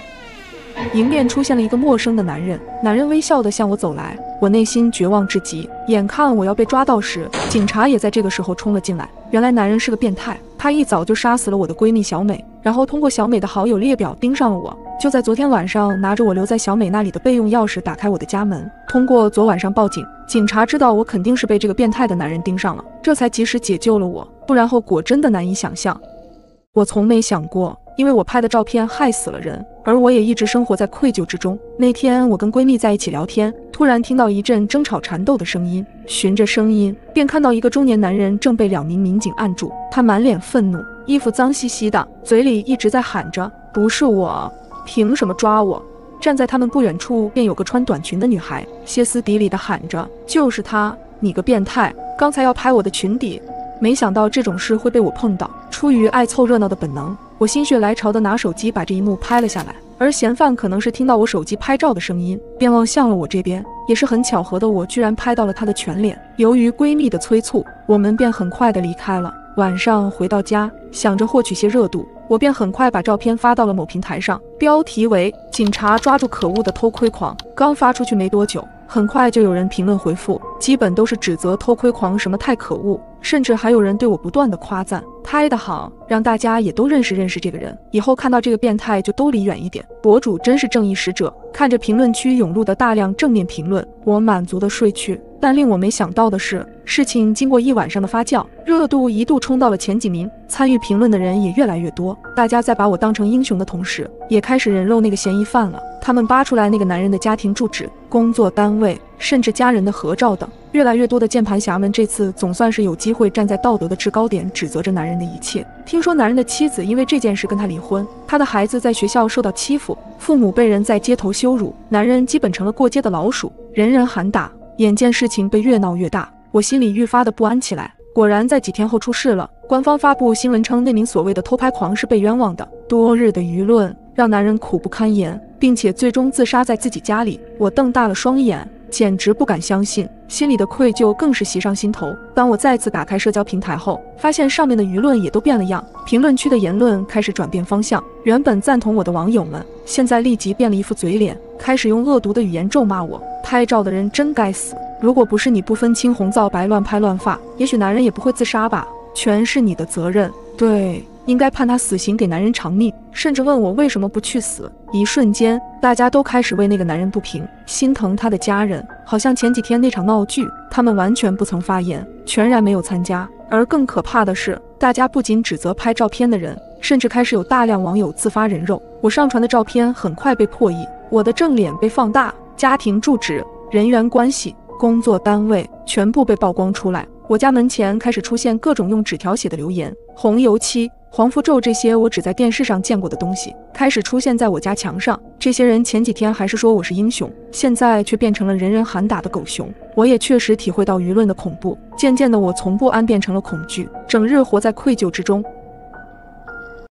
迎面出现了一个陌生的男人，男人微笑地向我走来，我内心绝望至极。眼看我要被抓到时，警察也在这个时候冲了进来。原来男人是个变态，他一早就杀死了我的闺蜜小美，然后通过小美的好友列表盯上了我。就在昨天晚上，拿着我留在小美那里的备用钥匙打开我的家门。通过昨晚上报警，警察知道我肯定是被这个变态的男人盯上了，这才及时解救了我，不然后果真的难以想象。我从没想过因为我拍的照片害死了人，而我也一直生活在愧疚之中。那天我跟闺蜜在一起聊天，突然听到一阵争吵缠斗的声音，循着声音便看到一个中年男人正被2名民警按住，他满脸愤怒，衣服脏兮兮的，嘴里一直在喊着不是我，凭什么抓我。站在他们不远处便有个穿短裙的女孩，歇斯底里地喊着就是他，你个变态，刚才要拍我的裙底。没想到这种事会被我碰到，出于爱凑热闹的本能，我心血来潮的拿手机把这一幕拍了下来。而嫌犯可能是听到我手机拍照的声音，便望向了我这边。也是很巧合的，我居然拍到了他的全脸。由于闺蜜的催促，我们便很快的离开了。晚上回到家，想着获取些热度，我便很快把照片发到了某平台上，标题为警察抓住可恶的偷窥狂。刚发出去没多久，很快就有人评论回复，基本都是指责偷窥狂什么太可恶，甚至还有人对我不断的夸赞，拍得好，让大家也都认识这个人，以后看到这个变态就都离远一点。博主真是正义使者。看着评论区涌入的大量正面评论，我满足的睡去。但令我没想到的是，事情经过一晚上的发酵，热度一度冲到了前几名，参与评论的人也越来越多。大家在把我当成英雄的同时，也开始人肉那个嫌疑犯了。他们扒出来那个男人的家庭住址、工作单位，甚至家人的合照等。越来越多的键盘侠们这次总算是有机会站在道德的制高点，指责着男人的一切。听说男人的妻子因为这件事跟他离婚，他的孩子在学校受到欺负，父母被人在街头羞辱，男人基本成了过街的老鼠，人人喊打。眼见事情被越闹越大，我心里愈发的不安起来。果然在几天后出事了，官方发布新闻称那名所谓的偷拍狂是被冤枉的。多日的舆论让男人苦不堪言，并且最终自杀在自己家里。我瞪大了双眼，简直不敢相信，心里的愧疚更是袭上心头。当我再次打开社交平台后，发现上面的舆论也都变了样，评论区的言论开始转变方向，原本赞同我的网友们，现在立即变了一副嘴脸，开始用恶毒的语言咒骂我。拍照的人真该死，如果不是你不分青红皂白乱拍乱发，也许男人也不会自杀吧，全是你的责任。对，应该判他死刑，给男人偿命，甚至问我为什么不去死。一瞬间，大家都开始为那个男人不平，心疼他的家人，好像前几天那场闹剧，他们完全不曾发言，全然没有参加。而更可怕的是，大家不仅指责拍照片的人，甚至开始有大量网友自发人肉。我上传的照片很快被破译，我的正脸被放大，家庭住址、人员关系、工作单位全部被曝光出来。我家门前开始出现各种用纸条写的留言，红油漆、黄符咒，这些我只在电视上见过的东西开始出现在我家墙上。这些人前几天还是说我是英雄，现在却变成了人人喊打的狗熊。我也确实体会到舆论的恐怖，渐渐的我从不安变成了恐惧，整日活在愧疚之中。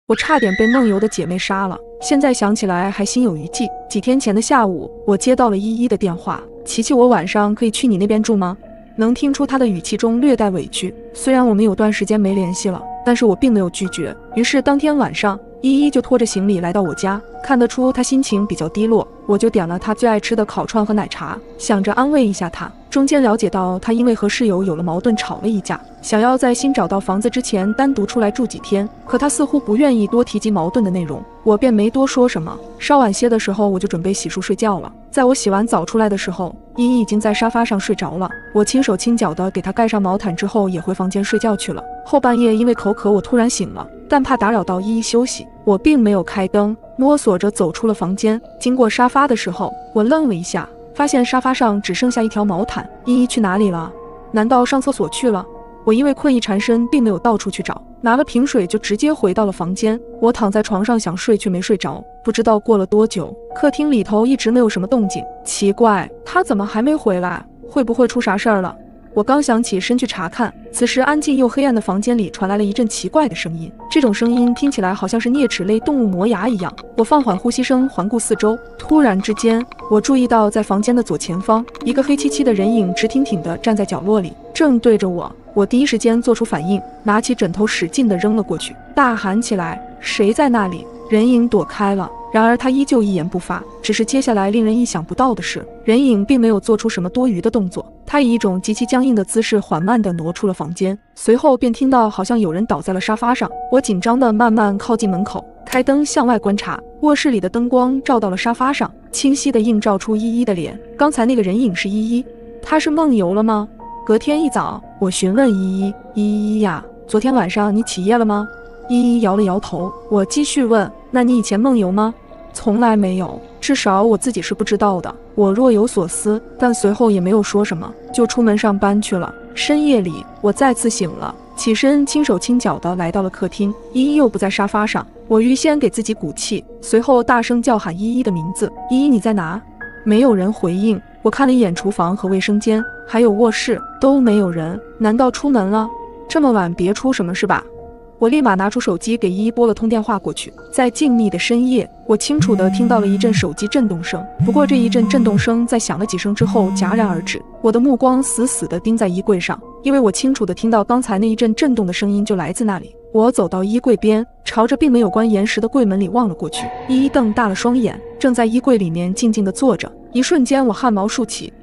我差点被梦游的姐妹杀了，现在想起来还心有余悸。几天前的下午，我接到了依依的电话，琪琪，我晚上可以去你那边住吗？能听出她的语气中略带委屈，虽然我们有段时间没联系了，但是我并没有拒绝。于是当天晚上，依依就拖着行李来到我家，看得出她心情比较低落，我就点了她最爱吃的烤串和奶茶，想着安慰一下她。中间了解到她因为和室友有了矛盾，吵了一架，想要在新找到房子之前单独出来住几天，可她似乎不愿意多提及矛盾的内容，我便没多说什么。稍晚些的时候，我就准备洗漱睡觉了。在我洗完澡出来的时候，依依已经在沙发上睡着了，我轻手轻脚的给她盖上毛毯之后，也回房间睡觉去了。后半夜因为口渴，我突然醒了，但怕打扰到依依休息，我并没有开灯，摸索着走出了房间。经过沙发的时候，我愣了一下，发现沙发上只剩下一条毛毯。依依去哪里了？难道上厕所去了？我因为困意缠身，并没有到处去找，拿了瓶水就直接回到了房间。我躺在床上想睡，却没睡着。不知道过了多久，客厅里头一直没有什么动静，奇怪，他怎么还没回来？会不会出啥事儿了？我刚想起身去查看，此时安静又黑暗的房间里传来了一阵奇怪的声音，这种声音听起来好像是啮齿类动物磨牙一样。我放缓呼吸声，环顾四周，突然之间，我注意到在房间的左前方，一个黑漆漆的人影直挺挺地站在角落里，正对着我。我第一时间做出反应，拿起枕头使劲地扔了过去，大喊起来：“谁在那里？”人影躲开了，然而他依旧一言不发。只是接下来令人意想不到的是，人影并没有做出什么多余的动作，他以一种极其僵硬的姿势缓慢地挪出了房间，随后便听到好像有人倒在了沙发上。我紧张地慢慢靠近门口，开灯向外观察，卧室里的灯光照到了沙发上，清晰地映照出依依的脸。刚才那个人影是依依，她是梦游了吗？隔天一早，我询问依依：“依依呀，昨天晚上你起夜了吗？”依依摇了摇头。我继续问：“那你以前梦游吗？”从来没有，至少我自己是不知道的。我若有所思，但随后也没有说什么，就出门上班去了。深夜里，我再次醒了，起身轻手轻脚地来到了客厅，依依又不在沙发上。我预先给自己鼓气，随后大声叫喊依依的名字：“依依，你在哪？”没有人回应。我看了一眼厨房和卫生间，还有卧室，都没有人。难道出门了？这么晚别出什么事吧？我立马拿出手机给依依拨了通电话过去。在静谧的深夜，我清楚地听到了一阵手机震动声，不过这一阵震动声在响了几声之后戛然而止。我的目光死死地盯在衣柜上，因为我清楚地听到刚才那一阵震动的声音就来自那里。我走到衣柜边，朝着并没有关严实的柜门里望了过去。依依瞪大了双眼，正在衣柜里面静静地坐着。一瞬间，我汗毛竖起。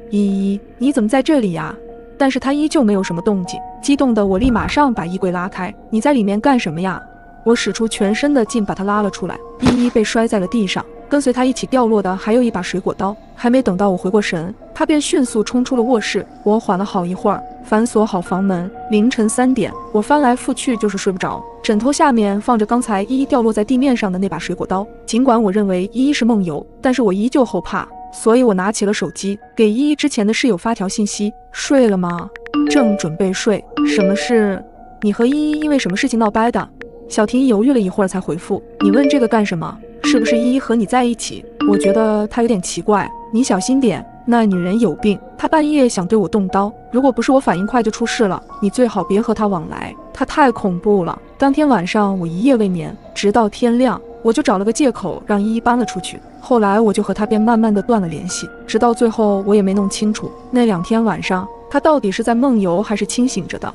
依依，你怎么在这里呀？但是她依旧没有什么动静。激动的我立马上把衣柜拉开。你在里面干什么呀？我使出全身的劲把她拉了出来。依依被摔在了地上，跟随他一起掉落的还有一把水果刀。还没等到我回过神，他便迅速冲出了卧室。我缓了好一会儿，反锁好房门。凌晨3点，我翻来覆去就是睡不着，枕头下面放着刚才依依掉落在地面上的那把水果刀。尽管我认为依依是梦游，但是我依旧后怕，所以我拿起了手机，给依依之前的室友发条信息：睡了吗？正准备睡。什么事？你和依依因为什么事情闹掰的？小婷犹豫了一会儿才回复：你问这个干什么？是不是依依和你在一起？我觉得她有点奇怪，你小心点，那女人有病，她半夜想对我动刀，如果不是我反应快就出事了，你最好别和她往来，她太恐怖了。当天晚上我一夜未眠，直到天亮，我就找了个借口让依依搬了出去。后来我就和她便慢慢的断了联系，直到最后我也没弄清楚那2天晚上她到底是在梦游还是清醒着的。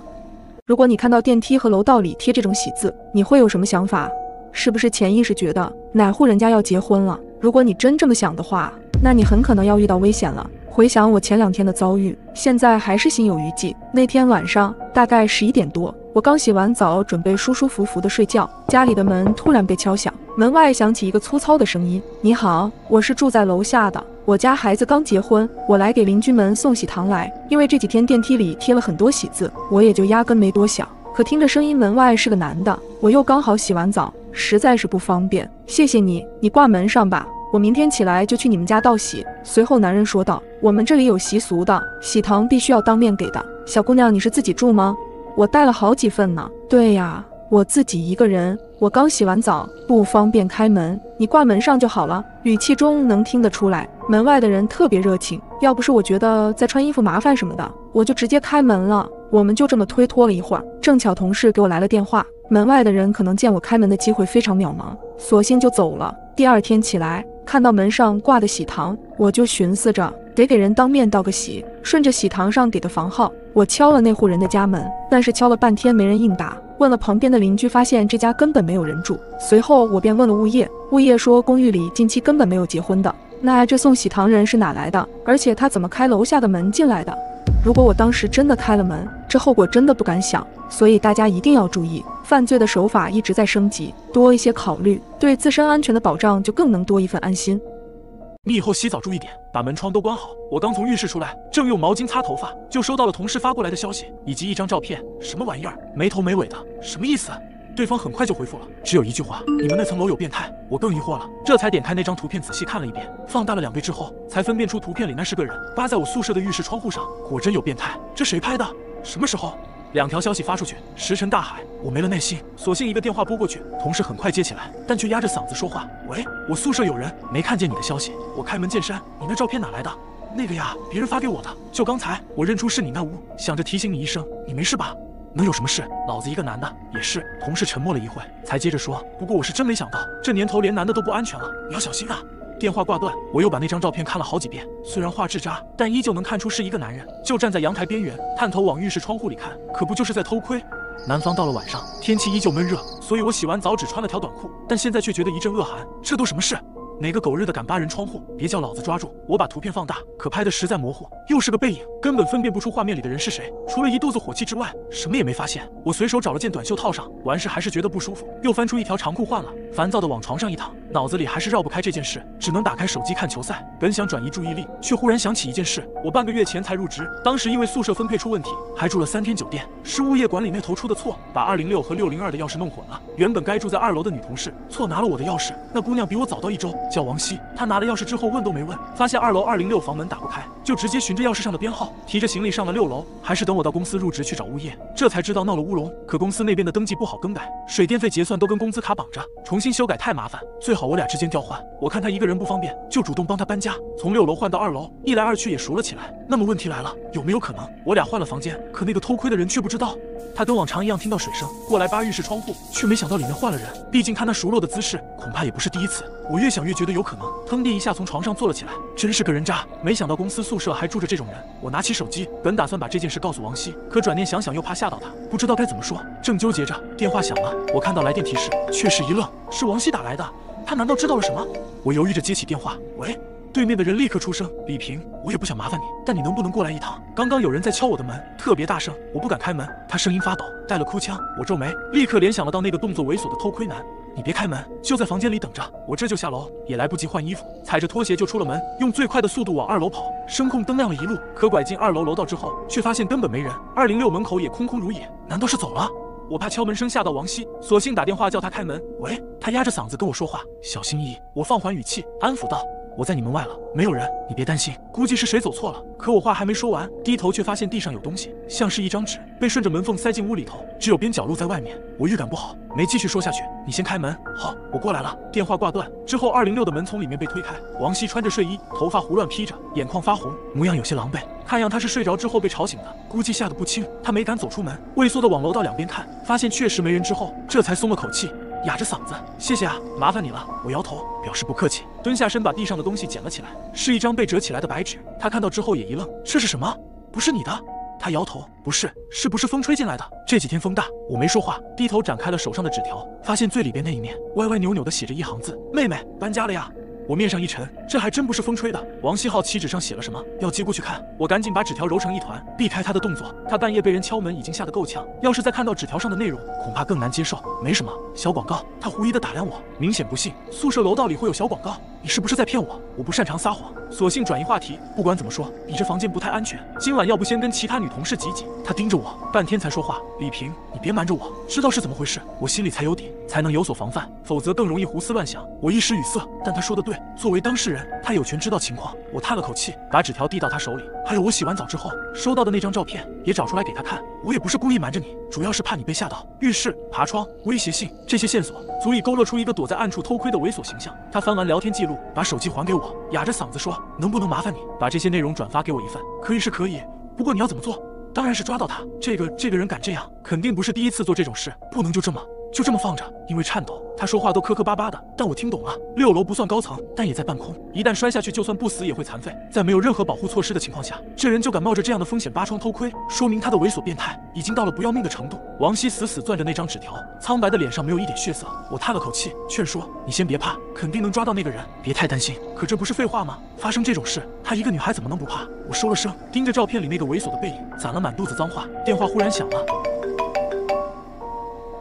如果你看到电梯和楼道里贴这种喜字，你会有什么想法？是不是潜意识觉得哪户人家要结婚了？如果你真这么想的话，那你很可能要遇到危险了。回想我前2天的遭遇，现在还是心有余悸。那天晚上大概11点多，我刚洗完澡，准备舒舒服服的睡觉，家里的门突然被敲响，门外响起一个粗糙的声音：你好，我是住在楼下的，我家孩子刚结婚，我来给邻居们送喜糖来。因为这几天电梯里贴了很多喜字，我也就压根没多想。可听着声音，门外是个男的，我又刚好洗完澡，实在是不方便。谢谢你，你挂门上吧，我明天起来就去你们家道喜。随后男人说道：我们这里有习俗的，喜糖必须要当面给的。小姑娘，你是自己住吗？我带了好几份呢。对呀，我自己一个人，我刚洗完澡，不方便开门，你挂门上就好了。语气中能听得出来，门外的人特别热情，要不是我觉得在穿衣服麻烦什么的，我就直接开门了。我们就这么推脱了一会儿，正巧同事给我来了电话，门外的人可能见我开门的机会非常渺茫，索性就走了。第2天起来，看到门上挂的喜糖，我就寻思着得给人当面道个喜。顺着喜糖上给的房号，我敲了那户人的家门，但是敲了半天没人应答。问了旁边的邻居，发现这家根本没有人住。随后我便问了物业，物业说公寓里近期根本没有结婚的。那这送喜糖人是哪来的？而且他怎么开楼下的门进来的？如果我当时真的开了门，这后果真的不敢想。所以大家一定要注意，犯罪的手法一直在升级，多一些考虑，对自身安全的保障就更能多一份安心。你以后洗澡注意点，把门窗都关好。我刚从浴室出来，正用毛巾擦头发，就收到了同事发过来的消息，以及一张照片。什么玩意儿？没头没尾的，什么意思？对方很快就回复了，只有一句话：你们那层楼有变态。我更疑惑了，这才点开那张图片仔细看了一遍，放大了2倍之后，才分辨出图片里那是个人扒在我宿舍的浴室窗户上，果真有变态。这谁拍的？什么时候？2条消息发出去，石沉大海。我没了耐心，索性一个电话拨过去，同事很快接起来，但却压着嗓子说话：喂，我宿舍有人，没看见你的消息，我开门见山，你那照片哪来的？那个呀，别人发给我的，就刚才我认出是你那屋，想着提醒你一声，你没事吧？能有什么事？老子一个男的也是。同事沉默了一会，才接着说：不过我是真没想到，这年头连男的都不安全了，你要小心啊。电话挂断，我又把那张照片看了好几遍，虽然画质渣，但依旧能看出是一个男人，就站在阳台边缘，探头往浴室窗户里看，可不就是在偷窥？南方到了晚上，天气依旧闷热，所以我洗完澡只穿了条短裤，但现在却觉得一阵恶寒。这都什么事？哪个狗日的敢扒人窗户？别叫老子抓住！我把图片放大，可拍的实在模糊，又是个背影，根本分辨不出画面里的人是谁。除了一肚子火气之外，什么也没发现。我随手找了件短袖套上，完事还是觉得不舒服，又翻出一条长裤换了，烦躁的往床上一躺，脑子里还是绕不开这件事，只能打开手机看球赛。本想转移注意力，却忽然想起一件事：我半个月前才入职，当时因为宿舍分配出问题，还住了3天酒店，是物业管理那头出的错，把206和602的钥匙弄混了。原本该住在2楼的女同事错拿了我的钥匙，那姑娘比我早到1周。叫王希，她拿了钥匙之后问都没问，发现2楼206房门打不开，就直接循着钥匙上的编号，提着行李上了6楼，还是等我到公司入职去找物业，这才知道闹了乌龙。可公司那边的登记不好更改，水电费结算都跟工资卡绑着，重新修改太麻烦，最好我俩之间调换。我看他一个人不方便，就主动帮他搬家，从6楼换到2楼，一来二去也熟了起来。那么问题来了，有没有可能我俩换了房间，可那个偷窥的人却不知道？他跟往常一样听到水声过来扒浴室窗户，却没想到里面换了人。毕竟他那熟络的姿势，恐怕也不是第一次。我越想越觉得有可能，腾地一下从床上坐了起来，真是个人渣。没想到公司宿舍还住着这种人。我拿起手机，本打算把这件事告诉王希，可转念想想又怕吓到他，不知道该怎么说。正纠结着，电话响了，我看到来电提示，确实一愣，是王希打来的。他难道知道了什么？我犹豫着接起电话，喂。对面的人立刻出声：李平，我也不想麻烦你，但你能不能过来一趟？刚刚有人在敲我的门，特别大声，我不敢开门。他声音发抖，带了哭腔。我皱眉，立刻联想了到那个动作猥琐的偷窥男。你别开门，就在房间里等着，我这就下楼。也来不及换衣服，踩着拖鞋就出了门，用最快的速度往2楼跑。声控灯亮了一路，可拐进2楼楼道之后，却发现根本没人。206门口也空空如也，难道是走了？我怕敲门声吓到王熙，索性打电话叫他开门。喂，他压着嗓子跟我说话，小心翼翼。我放缓语气，安抚道：我在你门外了，没有人，你别担心，估计是谁走错了。可我话还没说完，低头却发现地上有东西，像是一张纸，被顺着门缝塞进屋里头，只有边角露在外面。我预感不好，没继续说下去。你先开门。好，我过来了。电话挂断之后，206的门从里面被推开，王熙穿着睡衣，头发胡乱披着，眼眶发红，模样有些狼狈。看样他是睡着之后被吵醒的，估计吓得不轻。他没敢走出门，畏缩的往楼道两边看，发现确实没人之后，这才松了口气。哑着嗓子，谢谢啊，麻烦你了。我摇头表示不客气，蹲下身把地上的东西捡了起来，是一张被折起来的白纸。他看到之后也一愣，这是什么？不是你的？他摇头，不是，是不是风吹进来的？这几天风大。我没说话，低头展开了手上的纸条，发现最里边那一面歪歪扭扭的写着一行字：妹妹搬家了呀。我面上一沉，这还真不是风吹的。王熙好奇纸上写了什么，要接过去看。我赶紧把纸条揉成一团，避开他的动作。他半夜被人敲门已经吓得够呛，要是再看到纸条上的内容，恐怕更难接受。没什么，小广告。他狐疑地打量我，明显不信宿舍楼道里会有小广告。你是不是在骗我？我不擅长撒谎，索性转移话题。不管怎么说，你这房间不太安全，今晚要不先跟其他女同事挤挤。他盯着我半天才说话。李萍，你别瞒着我，知道是怎么回事，我心里才有底，才能有所防范，否则更容易胡思乱想。我一时语塞，但他说的对，作为当事人，他有权知道情况。我叹了口气，把纸条递到他手里，还有我洗完澡之后收到的那张照片也找出来给他看。我也不是故意瞒着你，主要是怕你被吓到。浴室、爬窗、威胁信，这些线索足以勾勒出一个躲在暗处偷窥的猥琐形象。他翻完聊天记录，把手机还给我，哑着嗓子说：能不能麻烦你把这些内容转发给我一份？可以是可以，不过你要怎么做？当然是抓到他。这个人敢这样，肯定不是第一次做这种事，不能就这么放着。因为颤抖，他说话都磕磕巴巴的，但我听懂了。6楼不算高层，但也在半空，一旦摔下去，就算不死也会残废。在没有任何保护措施的情况下，这人就敢冒着这样的风险扒窗偷窥，说明他的猥琐变态已经到了不要命的程度。王熙死攥着那张纸条，苍白的脸上没有一点血色。我叹了口气，劝说：你先别怕，肯定能抓到那个人，别太担心。可这不是废话吗？发生这种事，她一个女孩怎么能不怕？我收了声，盯着照片里那个猥琐的背影，攒了满肚子脏话。电话忽然响了，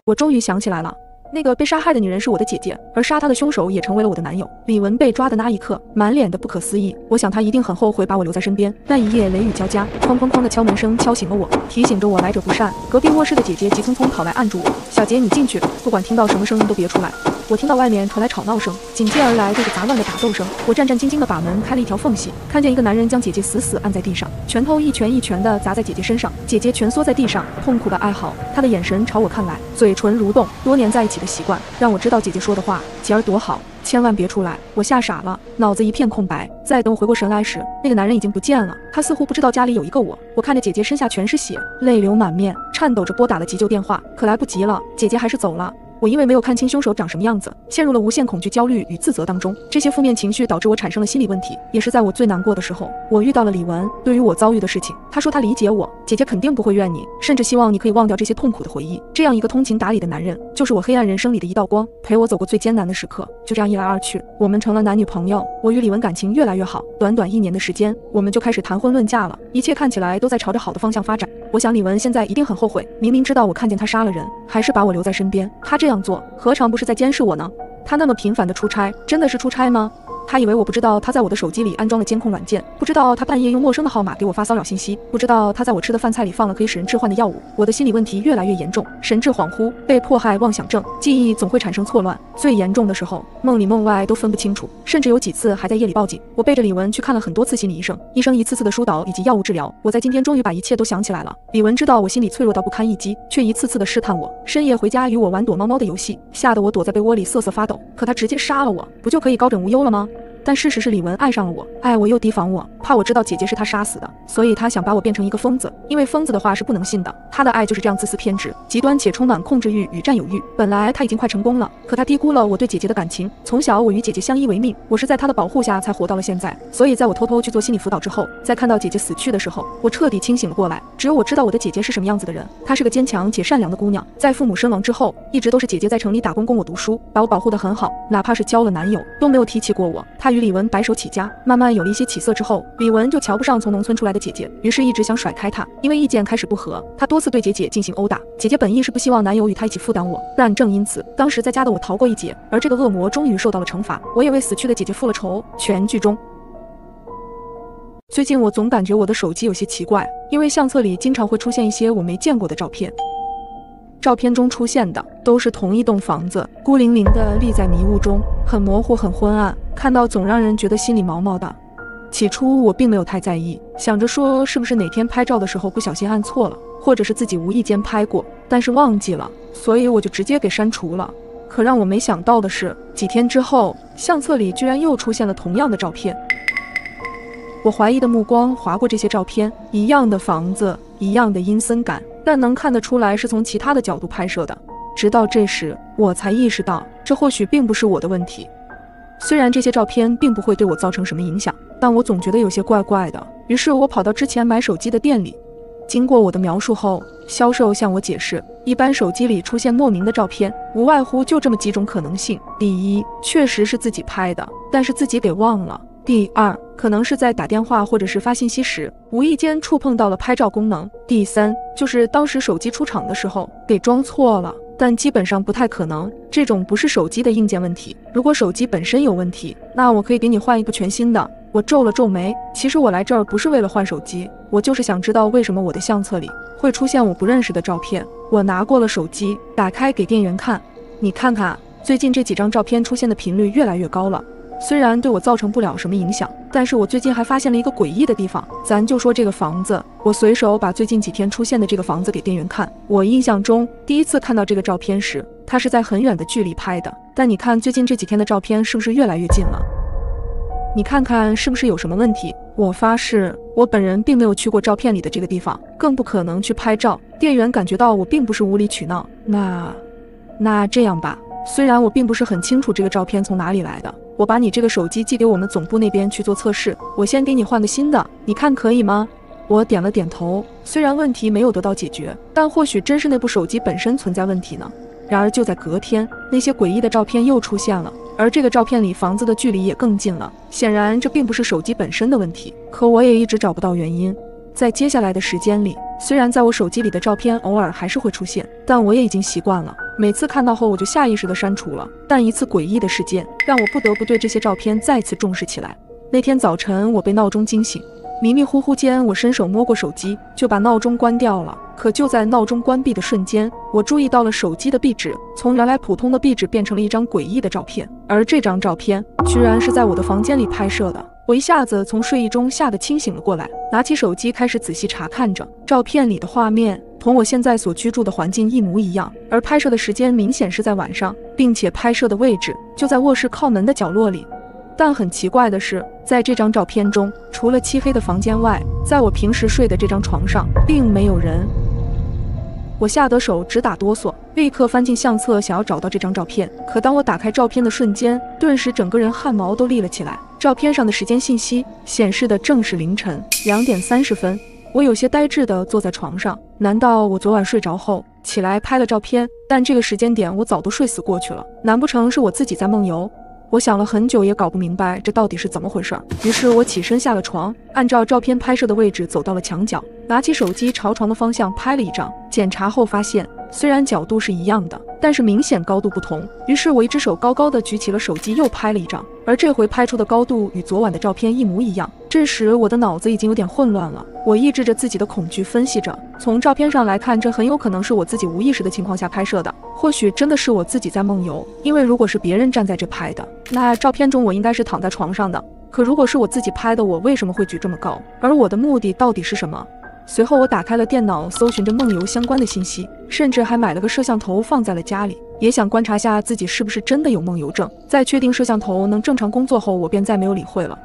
我终于想起来了。那个被杀害的女人是我的姐姐，而杀她的凶手也成为了我的男友。李文被抓的那一刻，满脸的不可思议。我想他一定很后悔把我留在身边。那一夜雷雨交加，哐哐哐的敲门声敲醒了我，提醒着我来者不善。隔壁卧室的姐姐急匆匆跑来按住我：小杰，你进去，不管听到什么声音都别出来。我听到外面传来吵闹声，紧接而来就是杂乱的打斗声。我战战兢兢地把门开了一条缝隙，看见一个男人将姐姐死死按在地上，拳头一拳一拳地砸在姐姐身上。姐姐蜷缩在地上，痛苦地哀嚎。他的眼神朝我看来，嘴唇蠕动。多年在一起的习惯让我知道姐姐说的话：杰儿躲好，千万别出来。我吓傻了，脑子一片空白。再等我回过神来时，那个男人已经不见了。他似乎不知道家里有一个我。我看着姐姐身下全是血，泪流满面，颤抖着拨打了急救电话，可来不及了，姐姐还是走了。我因为没有看清凶手长什么样子，陷入了无限恐惧、焦虑与自责当中。这些负面情绪导致我产生了心理问题。也是在我最难过的时候，我遇到了李文。对于我遭遇的事情，他说他理解我，姐姐肯定不会怨你，甚至希望你可以忘掉这些痛苦的回忆。这样一个通情达理的男人，就是我黑暗人生里的一道光，陪我走过最艰难的时刻。就这样一来二去，我们成了男女朋友。我与李文感情越来越好，短短1年的时间，我们就开始谈婚论嫁了。一切看起来都在朝着好的方向发展。我想李文现在一定很后悔，明明知道我看见他杀了人，还是把我留在身边。他这样做，何尝不是在监视我呢？他那么频繁的出差，真的是出差吗？他以为我不知道他在我的手机里安装了监控软件，不知道他半夜用陌生的号码给我发骚扰信息，不知道他在我吃的饭菜里放了可以使人置换的药物。我的心理问题越来越严重，神志恍惚，被迫害妄想症，记忆总会产生错乱。最严重的时候，梦里梦外都分不清楚，甚至有几次还在夜里报警。我背着李文去看了很多次心理医生，医生一次次的疏导以及药物治疗。我在今天终于把一切都想起来了。李文知道我心里脆弱到不堪一击，却一次次的试探我。深夜回家与我玩躲猫猫的游戏，吓得我躲在被窝里瑟瑟发抖。可他直接杀了我，不就可以高枕无忧了吗？但事实是李文爱上了我，爱我又提防我，怕我知道姐姐是他杀死的，所以他想把我变成一个疯子，因为疯子的话是不能信的。他的爱就是这样自私偏执，极端且充满控制欲与占有欲。本来他已经快成功了，可他低估了我对姐姐的感情。从小我与姐姐相依为命，我是在他的保护下才活到了现在。所以在我偷偷去做心理辅导之后，在看到姐姐死去的时候，我彻底清醒了过来。只有我知道我的姐姐是什么样子的人，她是个坚强且善良的姑娘，在父母身亡之后，一直都是姐姐在城里打工供我读书，把我保护得很好，哪怕是交了男友都没有提起过我。她与与李文白手起家，慢慢有了一些起色之后，李文就瞧不上从农村出来的姐姐，于是一直想甩开她。因为意见开始不合，她多次对姐姐进行殴打。姐姐本意是不希望男友与她一起负担我，但正因此，当时在家的我逃过一劫，而这个恶魔终于受到了惩罚，我也为死去的姐姐复了仇。全剧终。最近我总感觉我的手机有些奇怪，因为相册里经常会出现一些我没见过的照片。照片中出现的都是同一栋房子，孤零零地立在迷雾中，很模糊很昏暗，看到总让人觉得心里毛毛的。起初我并没有太在意，想着说是不是哪天拍照的时候不小心按错了，或者是自己无意间拍过，但是忘记了，所以我就直接给删除了。可让我没想到的是，几天之后，相册里居然又出现了同样的照片。我怀疑的目光划过这些照片，一样的房子，一样的阴森感，但能看得出来是从其他的角度拍摄的。直到这时，我才意识到，这或许并不是我的问题。虽然这些照片并不会对我造成什么影响，但我总觉得有些怪怪的。于是我跑到之前买手机的店里，经过我的描述后，销售向我解释，一般手机里出现莫名的照片，无外乎就这么几种可能性：第一，确实是自己拍的，但是自己给忘了；第二，可能是在打电话或者是发信息时，无意间触碰到了拍照功能；第三，就是当时手机出厂的时候给装错了。但基本上不太可能，这种不是手机的硬件问题。如果手机本身有问题，那我可以给你换一个全新的。我皱了皱眉，其实我来这儿不是为了换手机，我就是想知道为什么我的相册里会出现我不认识的照片。我拿过了手机，打开给店员看，你看看，最近这几张照片出现的频率越来越高了。虽然对我造成不了什么影响，但是我最近还发现了一个诡异的地方。咱就说这个房子，我随手把最近几天出现的这个房子给店员看。我印象中，第一次看到这个照片时，它是在很远的距离拍的，但你看最近这几天的照片是不是越来越近了？你看看是不是有什么问题？我发誓，我本人并没有去过照片里的这个地方，更不可能去拍照。店员感觉到我并不是无理取闹，那这样吧，虽然我并不是很清楚这个照片从哪里来的，我把你这个手机寄给我们总部那边去做测试，我先给你换个新的，你看可以吗？我点了点头，虽然问题没有得到解决，但或许真是那部手机本身存在问题呢。然而就在隔天，那些诡异的照片又出现了，而这个照片里房子的距离也更近了，显然这并不是手机本身的问题，可我也一直找不到原因。在接下来的时间里，虽然在我手机里的照片偶尔还是会出现，但我也已经习惯了，每次看到后我就下意识地删除了。但一次诡异的事件让我不得不对这些照片再次重视起来。那天早晨我被闹钟惊醒，迷迷糊糊间我伸手摸过手机，就把闹钟关掉了。可就在闹钟关闭的瞬间，我注意到了手机的壁纸从原来普通的壁纸变成了一张诡异的照片，而这张照片居然是在我的房间里拍摄的。我一下子从睡意中吓得清醒了过来，拿起手机开始仔细查看着照片里的画面，同我现在所居住的环境一模一样，而拍摄的时间明显是在晚上，并且拍摄的位置就在卧室靠门的角落里。但很奇怪的是，在这张照片中，除了漆黑的房间外，在我平时睡的这张床上并没有人。我吓得手直打哆嗦，立刻翻进相册想要找到这张照片。可当我打开照片的瞬间，顿时整个人汗毛都立了起来。照片上的时间信息显示的正是凌晨2点30分。我有些呆滞地坐在床上，难道我昨晚睡着后起来拍了照片？但这个时间点我早都睡死过去了，难不成是我自己在梦游？我想了很久也搞不明白这到底是怎么回事，于是我起身下了床，按照照片拍摄的位置走到了墙角，拿起手机朝床的方向拍了一张。检查后发现，虽然角度是一样的，但是明显高度不同。于是我一只手高高的举起了手机，又拍了一张，而这回拍出的高度与昨晚的照片一模一样。这时我的脑子已经有点混乱了，我抑制着自己的恐惧，分析着，从照片上来看，这很有可能是我自己无意识的情况下拍摄的，或许真的是我自己在梦游。因为如果是别人站在这拍的，那照片中我应该是躺在床上的，可如果是我自己拍的，我为什么会举这么高？而我的目的到底是什么？随后我打开了电脑，搜寻着梦游相关的信息，甚至还买了个摄像头放在了家里，也想观察下自己是不是真的有梦游症。在确定摄像头能正常工作后，我便再没有理会了。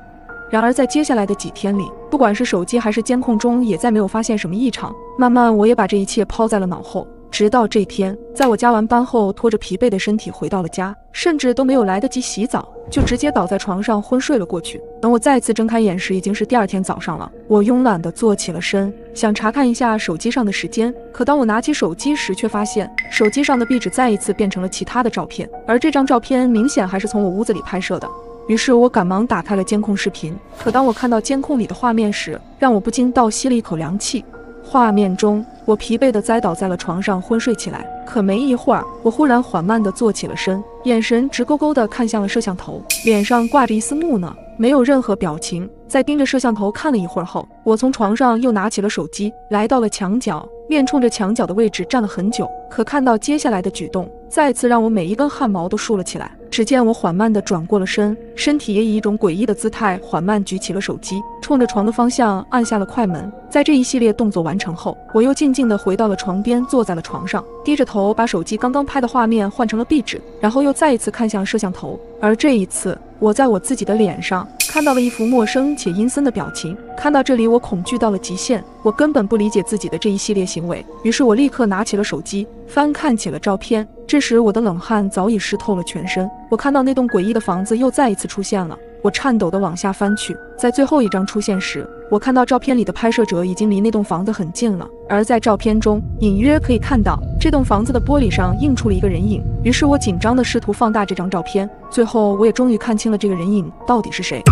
然而在接下来的几天里，不管是手机还是监控中，也再没有发现什么异常。慢慢我也把这一切抛在了脑后，直到这天，在我加完班后，拖着疲惫的身体回到了家，甚至都没有来得及洗澡，就直接倒在床上昏睡了过去。等我再次睁开眼时，已经是第二天早上了。我慵懒地坐起了身，想查看一下手机上的时间，可当我拿起手机时，却发现手机上的壁纸再一次变成了其他的照片，而这张照片明显还是从我屋子里拍摄的。于是我赶忙打开了监控视频。可当我看到监控里的画面时，让我不禁倒吸了一口凉气。画面中，我疲惫地栽倒在了床上，昏睡起来。可没一会儿，我忽然缓慢地坐起了身，眼神直勾勾地看向了摄像头，脸上挂着一丝木讷，没有任何表情。在盯着摄像头看了一会儿后，我从床上又拿起了手机，来到了墙角，面冲着墙角的位置站了很久。可看到接下来的举动，再次让我每一根汗毛都竖了起来。只见我缓慢地转过了身，身体也以一种诡异的姿态缓慢举起了手机，冲着床的方向按下了快门。在这一系列动作完成后，我又静静地回到了床边，坐在了床上，低着头把手机刚刚拍的画面换成了壁纸，然后又再一次看向摄像头。而这一次，我在我自己的脸上看到了一副陌生且阴森的表情。看到这里，我恐惧到了极限，我根本不理解自己的这一系列行为。于是我立刻拿起了手机，翻看起了照片。这时我的冷汗早已湿透了全身。我看到那栋诡异的房子又再一次出现了，我颤抖地往下翻去。在最后一张出现时，我看到照片里的拍摄者已经离那栋房子很近了，而在照片中隐约可以看到这栋房子的玻璃上映出了一个人影。于是我紧张地试图放大这张照片，最后我也终于看清了这个人影到底是谁。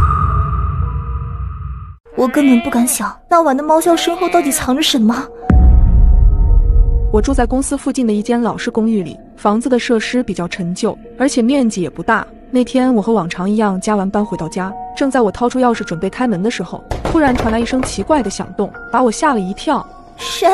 我根本不敢想，那晚的猫叫声后到底藏着什么。我住在公司附近的一间老式公寓里，房子的设施比较陈旧，而且面积也不大。那天我和往常一样加完班回到家，正在我掏出钥匙准备开门的时候，突然传来一声奇怪的响动，把我吓了一跳。谁？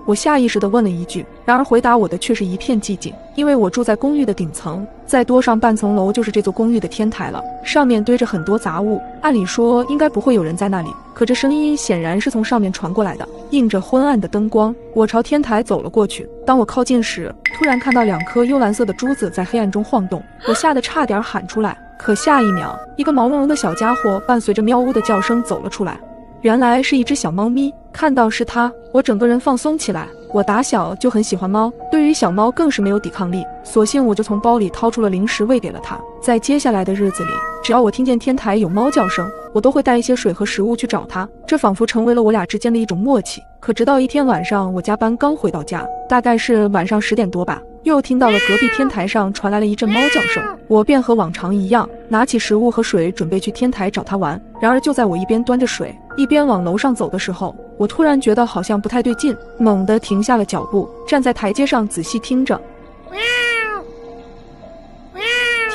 我下意识地问了一句，然而回答我的却是一片寂静。因为我住在公寓的顶层，再多上半层楼就是这座公寓的天台了，上面堆着很多杂物，按理说应该不会有人在那里，可这声音显然是从上面传过来的。映着昏暗的灯光，我朝天台走了过去。当我靠近时，突然看到2颗幽蓝色的珠子在黑暗中晃动，我吓得差点喊出来。可下一秒，一个毛茸茸的小家伙伴随着喵呜的叫声走了出来，原来是一只小猫咪。看到是它，我整个人放松起来。我打小就很喜欢猫，对于小猫更是没有抵抗力，索性我就从包里掏出了零食喂给了它。在接下来的日子里，只要我听见天台有猫叫声，我都会带一些水和食物去找它，这仿佛成为了我俩之间的一种默契。可直到一天晚上，我加班刚回到家，大概是晚上10点多吧，又听到了隔壁天台上传来了一阵猫叫声，我便和往常一样，拿起食物和水准备去天台找它玩。然而就在我一边端着水一边往楼上走的时候，我突然觉得好像不太对劲，猛地停下了脚步，站在台阶上仔细听着。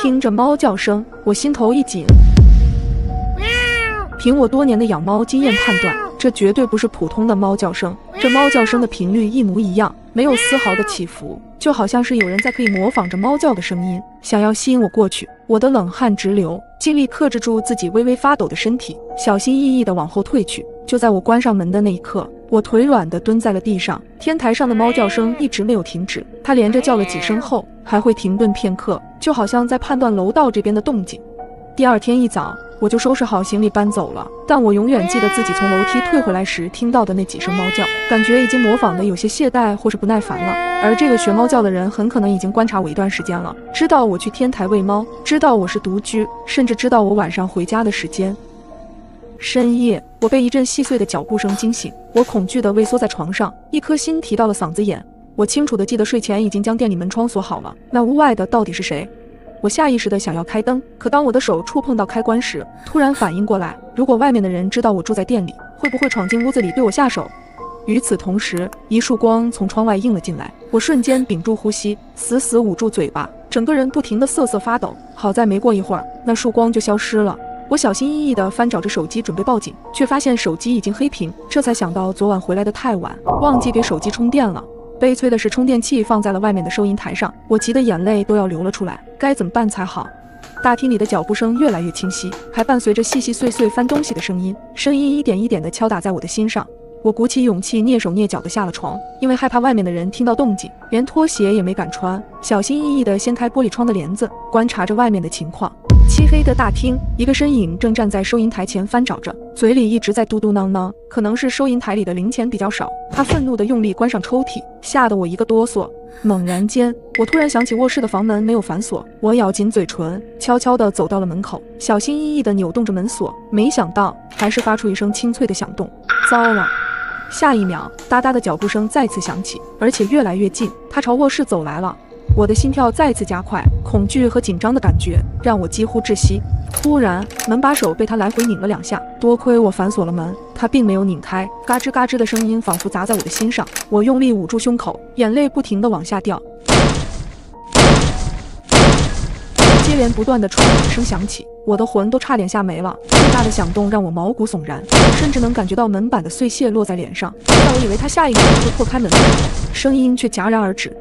听着猫叫声，我心头一紧。凭我多年的养猫经验判断，这绝对不是普通的猫叫声，这猫叫声的频率一模一样，没有丝毫的起伏，就好像是有人在可以模仿着猫叫的声音，想要吸引我过去。我的冷汗直流，尽力克制住自己微微发抖的身体，小心翼翼地往后退去。就在我关上门的那一刻，我腿软地蹲在了地上。天台上的猫叫声一直没有停止，它连着叫了几声后还会停顿片刻，就好像在判断楼道这边的动静。第二天一早，我就收拾好行李搬走了，但我永远记得自己从楼梯退回来时听到的那几声猫叫，感觉已经模仿的有些懈怠或是不耐烦了。而这个学猫叫的人很可能已经观察我一段时间了，知道我去天台喂猫，知道我是独居，甚至知道我晚上回家的时间。深夜，我被一阵细碎的脚步声惊醒，我恐惧地畏缩在床上，一颗心提到了嗓子眼。我清楚地记得睡前已经将店里门窗锁好了，那屋外的到底是谁？我下意识地想要开灯，可当我的手触碰到开关时，突然反应过来，如果外面的人知道我住在店里，会不会闯进屋子里对我下手？与此同时，一束光从窗外映了进来，我瞬间屏住呼吸，死死捂住嘴巴，整个人不停地瑟瑟发抖。好在没过一会儿，那束光就消失了。我小心翼翼地翻找着手机准备报警，却发现手机已经黑屏，这才想到昨晚回来的太晚，忘记给手机充电了。悲催的是，充电器放在了外面的收银台上，我急得眼泪都要流了出来，该怎么办才好？大厅里的脚步声越来越清晰，还伴随着细细碎碎翻东西的声音，声音一点一点地敲打在我的心上。我鼓起勇气，蹑手蹑脚地下了床，因为害怕外面的人听到动静，连拖鞋也没敢穿，小心翼翼地掀开玻璃窗的帘子，观察着外面的情况。漆黑的大厅，一个身影正站在收银台前翻找着，嘴里一直在嘟嘟囔囔，可能是收银台里的零钱比较少。他愤怒地用力关上抽屉，吓得我一个哆嗦。猛然间，我突然想起卧室的房门没有反锁，我咬紧嘴唇，悄悄地走到了门口，小心翼翼地扭动着门锁，没想到还是发出一声清脆的响动。糟了！下一秒，哒哒的脚步声再次响起，而且越来越近，他朝卧室走来了。我的心跳再次加快，恐惧和紧张的感觉让我几乎窒息。突然，门把手被他来回拧了2下，多亏我反锁了门，他并没有拧开。嘎吱嘎吱的声音仿佛砸在我的心上，我用力捂住胸口，眼泪不停地往下掉。接连不断的撞击声响起，我的魂都差点吓没了。巨大的响动让我毛骨悚然，我甚至能感觉到门板的碎屑落在脸上。在我以为他下一秒就会破开门的时候，声音却戛然而止。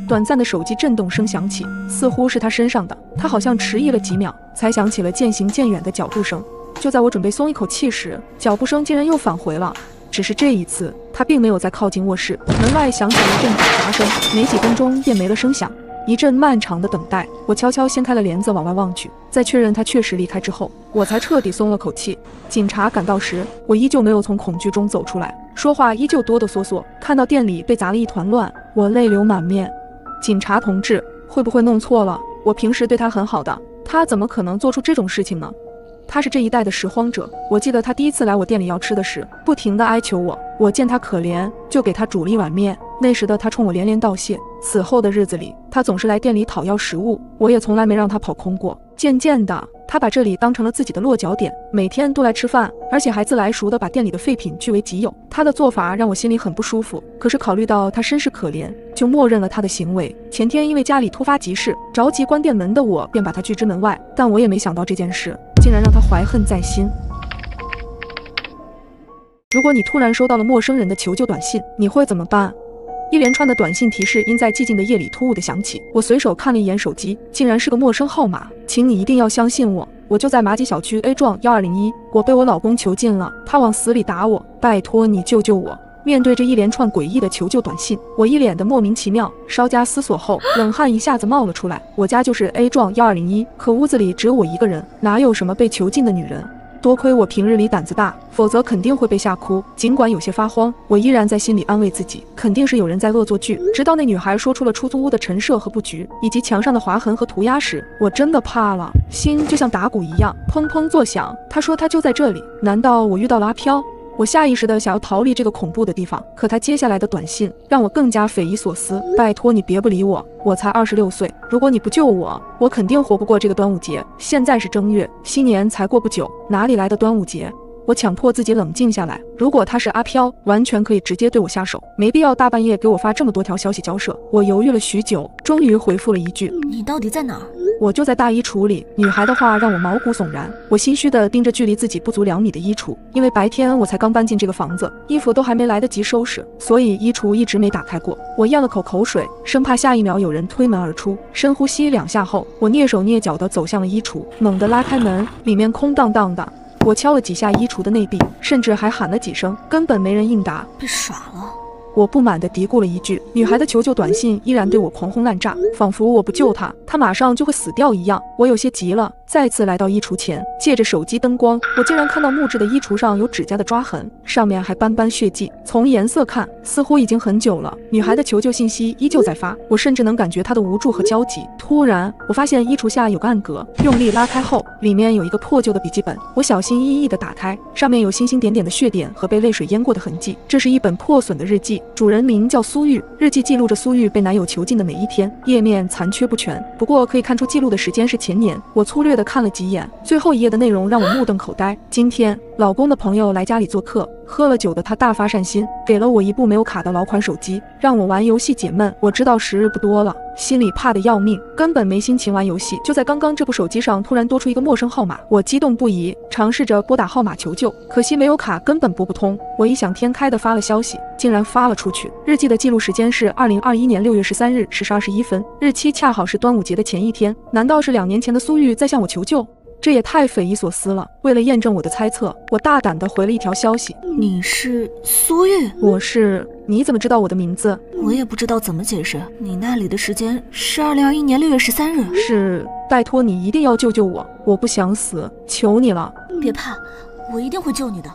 短暂的手机震动声响起，似乎是他身上的。他好像迟疑了几秒，才响起了渐行渐远的脚步声。就在我准备松一口气时，脚步声竟然又返回了。只是这一次，他并没有再靠近卧室。门外响起了一阵打砸声，没几分钟便没了声响。一阵漫长的等待，我悄悄掀开了帘子往外望去，在确认他确实离开之后，我才彻底松了口气。警察赶到时，我依旧没有从恐惧中走出来，说话依旧哆哆嗦嗦。看到店里被砸了一团乱，我泪流满面。警察同志，会不会弄错了？我平时对他很好的，他怎么可能做出这种事情呢？他是这一代的拾荒者，我记得他第一次来我店里要吃的时，不停地哀求我，我见他可怜，就给他煮了一碗面。那时的他冲我连连道谢。此后的日子里，他总是来店里讨要食物，我也从来没让他跑空过。渐渐的，他把这里当成了自己的落脚点，每天都来吃饭，而且还自来熟地把店里的废品据为己有。他的做法让我心里很不舒服，可是考虑到他身世可怜，就默认了他的行为。前天因为家里突发急事，着急关店门的我便把他拒之门外，但我也没想到这件事竟然让他怀恨在心。如果你突然收到了陌生人的求救短信，你会怎么办？一连串的短信提示因在寂静的夜里突兀地响起，我随手看了一眼手机，竟然是个陌生号码。请你一定要相信我，我就在马己小区 A 幢1201，我被我老公囚禁了，他往死里打我，拜托你救救我。面对这一连串诡异的求救短信，我一脸的莫名其妙，稍加思索后，冷汗一下子冒了出来。我家就是 A 幢1201，可屋子里只有我一个人，哪有什么被囚禁的女人？多亏我平日里胆子大，否则肯定会被吓哭。尽管有些发慌，我依然在心里安慰自己，肯定是有人在恶作剧。直到那女孩说出了出租屋的陈设和布局，以及墙上的划痕和涂鸦时，我真的怕了，心就像打鼓一样砰砰作响。她说她就在这里，难道我遇到了阿飘？我下意识的想要逃离这个恐怖的地方，可他接下来的短信让我更加匪夷所思。拜托你别不理我，我才26岁，如果你不救我，我肯定活不过这个端午节。现在是正月，新年才过不久，哪里来的端午节？我强迫自己冷静下来，如果他是阿飘，完全可以直接对我下手，没必要大半夜给我发这么多条消息交涉。我犹豫了许久，终于回复了一句：你到底在哪儿？我就在大衣橱里。女孩的话让我毛骨悚然，我心虚地盯着距离自己不足2米的衣橱，因为白天我才刚搬进这个房子，衣服都还没来得及收拾，所以衣橱一直没打开过。我咽了口口水，生怕下一秒有人推门而出。深呼吸2下后，我蹑手蹑脚地走向了衣橱，猛地拉开门，里面空荡荡的。我敲了几下衣橱的内壁，甚至还喊了几声，根本没人应答。被耍了。我不满地嘀咕了一句，女孩的求救短信依然对我狂轰滥炸，仿佛我不救她，她马上就会死掉一样。我有些急了，再次来到衣橱前，借着手机灯光，我竟然看到木质的衣橱上有指甲的抓痕，上面还斑斑血迹，从颜色看，似乎已经很久了。女孩的求救信息依旧在发，我甚至能感觉她的无助和焦急。突然，我发现衣橱下有个暗格，用力拉开后，里面有一个破旧的笔记本。我小心翼翼地打开，上面有星星点点的血点和被泪水淹过的痕迹。这是一本破损的日记，主人名叫苏玉，日记记录着苏玉被男友囚禁的每一天，页面残缺不全，不过可以看出记录的时间是前年。我粗略地看了几眼，最后一页的内容让我目瞪口呆。今天老公的朋友来家里做客，喝了酒的他大发善心，给了我一部没有卡的老款手机，让我玩游戏解闷。我知道时日不多了，心里怕得要命，根本没心情玩游戏。就在刚刚，这部手机上突然多出一个陌生号码，我激动不已，尝试着拨打号码求救，可惜没有卡，根本拨不通。我异想天开地发了消息，竟然发了出去。日记的记录时间是2021年6月13日10时21分，日期恰好是端午节的前一天。难道是2年前的苏玉在向我求救？这也太匪夷所思了。为了验证我的猜测，我大胆地回了一条消息：你是苏玉？我是。你怎么知道我的名字？我也不知道怎么解释。你那里的时间是2021年6月13日。是，拜托你一定要救救我，我不想死，求你了。别怕，我一定会救你的，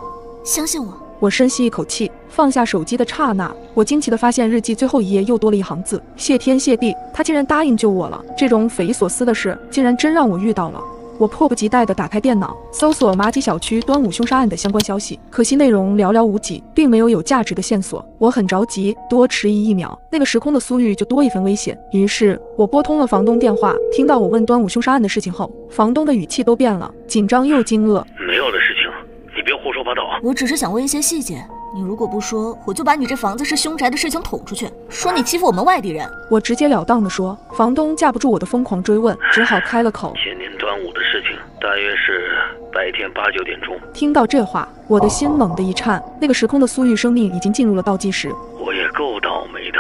相信我。我深吸一口气，放下手机的刹那，我惊奇地发现日记最后一页又多了一行字：谢天谢地，他竟然答应救我了。这种匪夷所思的事，竟然真让我遇到了。我迫不及待地打开电脑，搜索马吉小区端午凶杀案的相关消息，可惜内容寥寥无几，并没有价值的线索。我很着急，多迟疑1秒，那个时空的苏玉就多一分危险。于是我拨通了房东电话，听到我问端午凶杀案的事情后，房东的语气都变了，紧张又惊愕。没有的事情，你别胡说八道。我只是想问一些细节，你如果不说，我就把你这房子是凶宅的事情捅出去，说你欺负我们外地人。我直截了当地说。房东架不住我的疯狂追问，只好开了口。前年端午的事情，大约是白天8、9点钟。听到这话，我的心猛地一颤。那个时空的苏玉生命已经进入了倒计时。我也够倒霉的，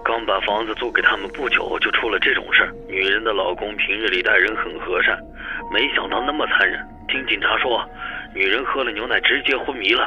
刚把房子租给他们不久，就出了这种事儿。女人的老公平日里待人很和善，没想到那么残忍。听警察说，女人喝了牛奶直接昏迷了，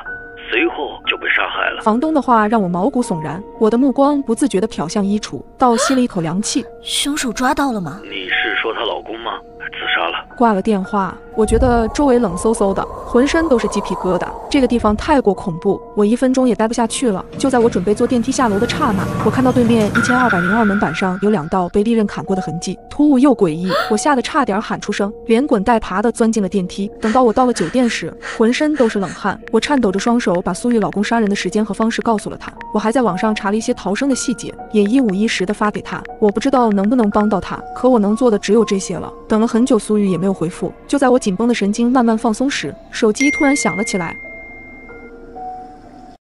随后就被杀害了。房东的话让我毛骨悚然，我的目光不自觉地瞟向衣橱，倒吸了一口凉气。凶手抓到了吗？你是说她老公吗？自杀了。挂了电话，我觉得周围冷飕飕的，浑身都是鸡皮疙瘩。这个地方太过恐怖，我1分钟也待不下去了。就在我准备坐电梯下楼的刹那，我看到对面1202门板上有2道被利刃砍过的痕迹，突兀又诡异，我吓得差点喊出声，连滚带爬地钻进了电梯。等到我到了酒店时，浑身都是冷汗，我颤抖着双手把苏玉老公杀人的时间和方式告诉了他。我还在网上查了一些逃生的细节，也一五一十地发给他。我不知道能不能帮到他，可我能做的只有这些了。等了很久，苏玉也没有回复。就在我紧绷的神经慢慢放松时，手机突然响了起来。